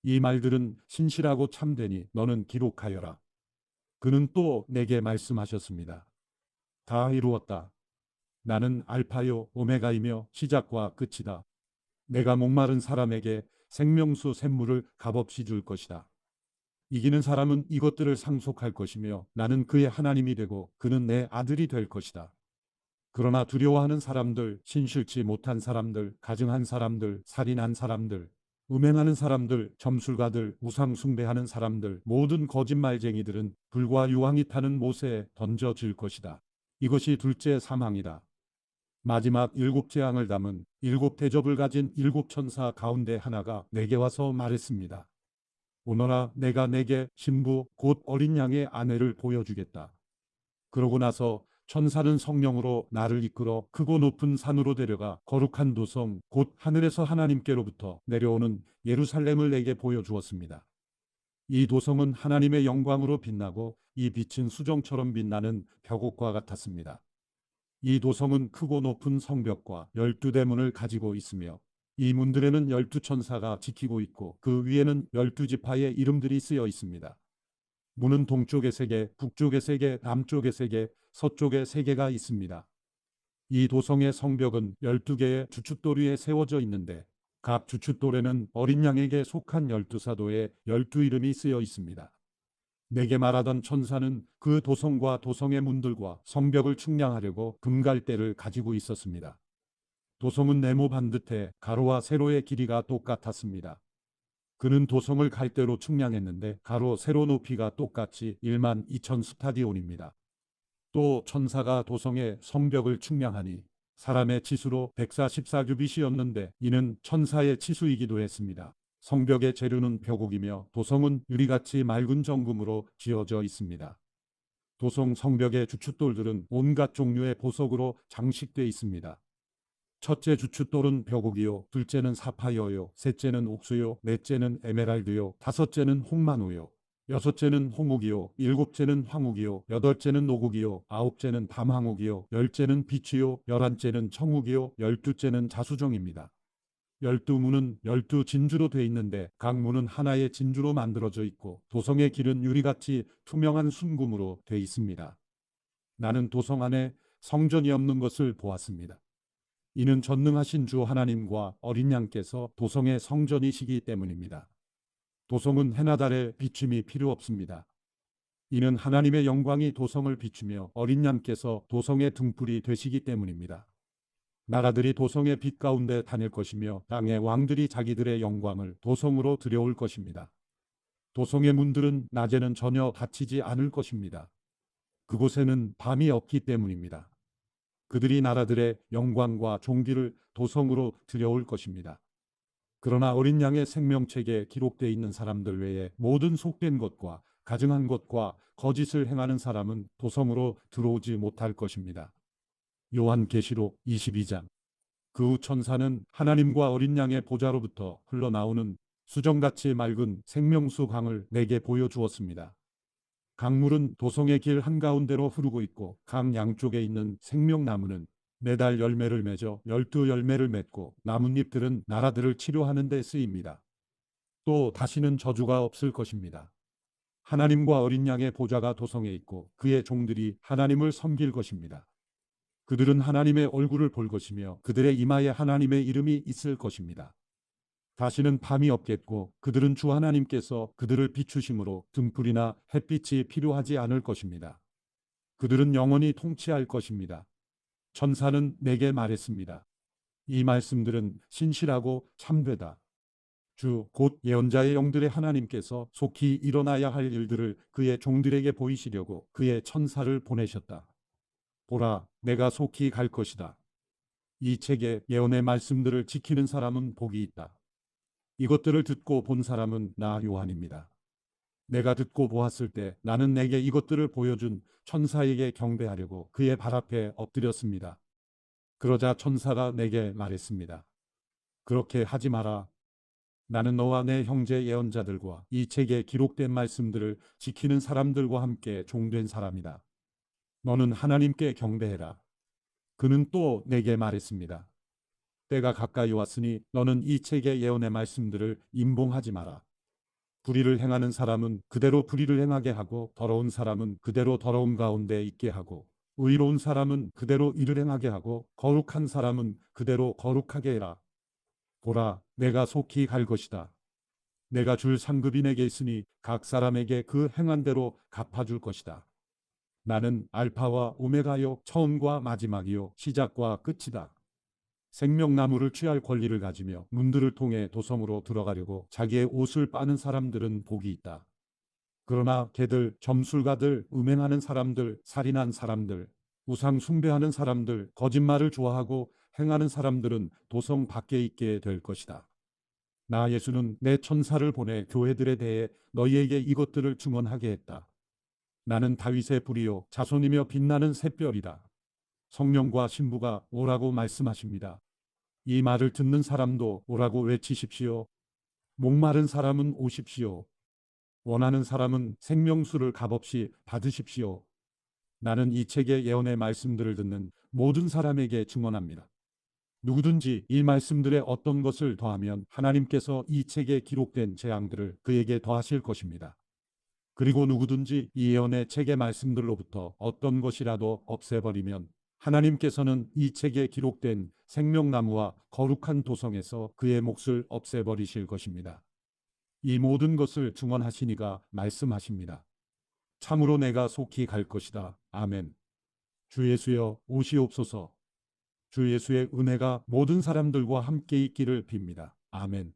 이 말들은 신실하고 참되니 너는 기록하여라. 그는 또 내게 말씀하셨습니다. 다 이루었다. 나는 알파요 오메가이며 시작과 끝이다. 내가 목마른 사람에게 생명수 샘물을 값없이 줄 것이다. 이기는 사람은 이것들을 상속할 것이며 나는 그의 하나님이 되고 그는 내 아들이 될 것이다. 그러나 두려워하는 사람들, 신실치 못한 사람들, 가증한 사람들, 살인한 사람들, 음행하는 사람들, 점술가들, 우상 숭배하는 사람들, 모든 거짓말쟁이들은 불과 유황이 타는 못에 던져질 것이다. 이것이 둘째 사망이다. 마지막 일곱 재앙을 담은 일곱 대접을 가진 일곱 천사 가운데 하나가 내게 와서 말했습니다. 오너라, 내가 내게 신부 곧 어린 양의 아내를 보여주겠다. 그러고 나서 천사는 성령으로 나를 이끌어 크고 높은 산으로 데려가 거룩한 도성 곧 하늘에서 하나님께로부터 내려오는 예루살렘을 내게 보여주었습니다. 이 도성은 하나님의 영광으로 빛나고 이 빛은 수정처럼 빛나는 벽옥과 같았습니다. 이 도성은 크고 높은 성벽과 12대문을 가지고 있으며 이 문들에는 12천사가 지키고 있고 그 위에는 12지파의 이름들이 쓰여 있습니다. 문은 동쪽에 3개, 북쪽에 3개, 남쪽에 3개, 서쪽에 3개가 있습니다. 이 도성의 성벽은 12개의 주춧돌 위에 세워져 있는데 각 주춧돌에는 어린 양에게 속한 12사도의 12이름이 쓰여 있습니다. 내게 말하던 천사는 그 도성과 도성의 문들과 성벽을 측량하려고 금갈대를 가지고 있었습니다. 도성은 네모 반듯해 가로와 세로의 길이가 똑같았습니다. 그는 도성을 갈대로 측량했는데 가로 세로 높이가 똑같이 1만 2천 스타디온입니다. 또 천사가 도성의 성벽을 측량하니 사람의 치수로 144규빗이었는데 이는 천사의 치수이기도 했습니다. 성벽의 재료는 벽옥이며 도성은 유리같이 맑은 정금으로 지어져 있습니다. 도성 성벽의 주춧돌들은 온갖 종류의 보석으로 장식되어 있습니다. 첫째 주춧돌은 벼곡이요, 둘째는 사파이어요, 셋째는 옥수요, 넷째는 에메랄드요, 다섯째는 홍만우요, 여섯째는 홍옥이요, 일곱째는 황옥이요, 여덟째는 노국이요, 아홉째는 담황옥이요, 열째는 비치요, 열한째는 청옥이요, 열두째는 자수정입니다. 열두 문은 열두 진주로 돼 있는데 각 문은 하나의 진주로 만들어져 있고 도성의 길은 유리같이 투명한 순금으로 돼 있습니다. 나는 도성 안에 성전이 없는 것을 보았습니다. 이는 전능하신 주 하나님과 어린 양께서 도성의 성전이시기 때문입니다. 도성은 해나 달의 비춤이 필요 없습니다. 이는 하나님의 영광이 도성을 비추며 어린 양께서 도성의 등불이 되시기 때문입니다. 나라들이 도성의 빛 가운데 다닐 것이며 땅의 왕들이 자기들의 영광을 도성으로 들여올 것입니다. 도성의 문들은 낮에는 전혀 닫히지 않을 것입니다. 그곳에는 밤이 없기 때문입니다. 그들이 나라들의 영광과 존귀를 도성으로 들여올 것입니다. 그러나 어린 양의 생명책에 기록되어 있는 사람들 외에 모든 속된 것과 가증한 것과 거짓을 행하는 사람은 도성으로 들어오지 못할 것입니다. 요한계시록 22장. 그 후 천사는 하나님과 어린 양의 보좌로부터 흘러나오는 수정같이 맑은 생명수 강을 내게 보여주었습니다. 강물은 도성의 길 한가운데로 흐르고 있고 강 양쪽에 있는 생명나무는 매달 열매를 맺어 12열매를 맺고 나뭇잎들은 나라들을 치료하는 데 쓰입니다. 또 다시는 저주가 없을 것입니다. 하나님과 어린 양의 보좌가 도성에 있고 그의 종들이 하나님을 섬길 것입니다. 그들은 하나님의 얼굴을 볼 것이며 그들의 이마에 하나님의 이름이 있을 것입니다. 다시는 밤이 없겠고 그들은 주 하나님께서 그들을 비추심으로 등불이나 햇빛이 필요하지 않을 것입니다. 그들은 영원히 통치할 것입니다. 천사는 내게 말했습니다. 이 말씀들은 신실하고 참되다. 주 곧 예언자의 영들의 하나님께서 속히 일어나야 할 일들을 그의 종들에게 보이시려고 그의 천사를 보내셨다. 보라, 내가 속히 갈 것이다. 이 책의 예언의 말씀들을 지키는 사람은 복이 있다. 이것들을 듣고 본 사람은 나 요한입니다. 내가 듣고 보았을 때 나는 내게 이것들을 보여준 천사에게 경배하려고 그의 발 앞에 엎드렸습니다. 그러자 천사가 내게 말했습니다. 그렇게 하지 마라. 나는 너와 내 형제 예언자들과 이 책에 기록된 말씀들을 지키는 사람들과 함께 종된 사람이다. 너는 하나님께 경배해라. 그는 또 내게 말했습니다. 때가 가까이 왔으니 너는 이 책의 예언의 말씀들을 임봉하지 마라. 불의를 행하는 사람은 그대로 불의를 행하게 하고 더러운 사람은 그대로 더러움 가운데 있게 하고 의로운 사람은 그대로 의를 행하게 하고 거룩한 사람은 그대로 거룩하게 해라. 보라, 내가 속히 갈 것이다. 내가 줄 상급이 내게 있으니 각 사람에게 그 행한 대로 갚아줄 것이다. 나는 알파와 오메가요, 처음과 마지막이요, 시작과 끝이다. 생명나무를 취할 권리를 가지며 문들을 통해 도성으로 들어가려고 자기의 옷을 빠는 사람들은 복이 있다. 그러나 개들, 점술가들, 음행하는 사람들, 살인한 사람들, 우상 숭배하는 사람들, 거짓말을 좋아하고 행하는 사람들은 도성 밖에 있게 될 것이다. 나 예수는 내 천사를 보내 교회들에 대해 너희에게 이것들을 증언하게 했다. 나는 다윗의 뿌리요 자손이며 빛나는 샛별이다. 성령과 신부가 오라고 말씀하십니다. 이 말을 듣는 사람도 오라고 외치십시오. 목마른 사람은 오십시오. 원하는 사람은 생명수를 값없이 받으십시오. 나는 이 책의 예언의 말씀들을 듣는 모든 사람에게 증언합니다. 누구든지 이 말씀들의 어떤 것을 더하면 하나님께서 이 책에 기록된 재앙들을 그에게 더하실 것입니다. 그리고 누구든지 이 예언의 책의 말씀들로부터 어떤 것이라도 없애버리면 하나님께서는 이 책에 기록된 생명나무와 거룩한 도성에서 그의 몫을 없애버리실 것입니다. 이 모든 것을 증언하시니가 말씀하십니다. 참으로 내가 속히 갈 것이다. 아멘. 주 예수여 오시옵소서. 주 예수의 은혜가 모든 사람들과 함께 있기를 빕니다. 아멘.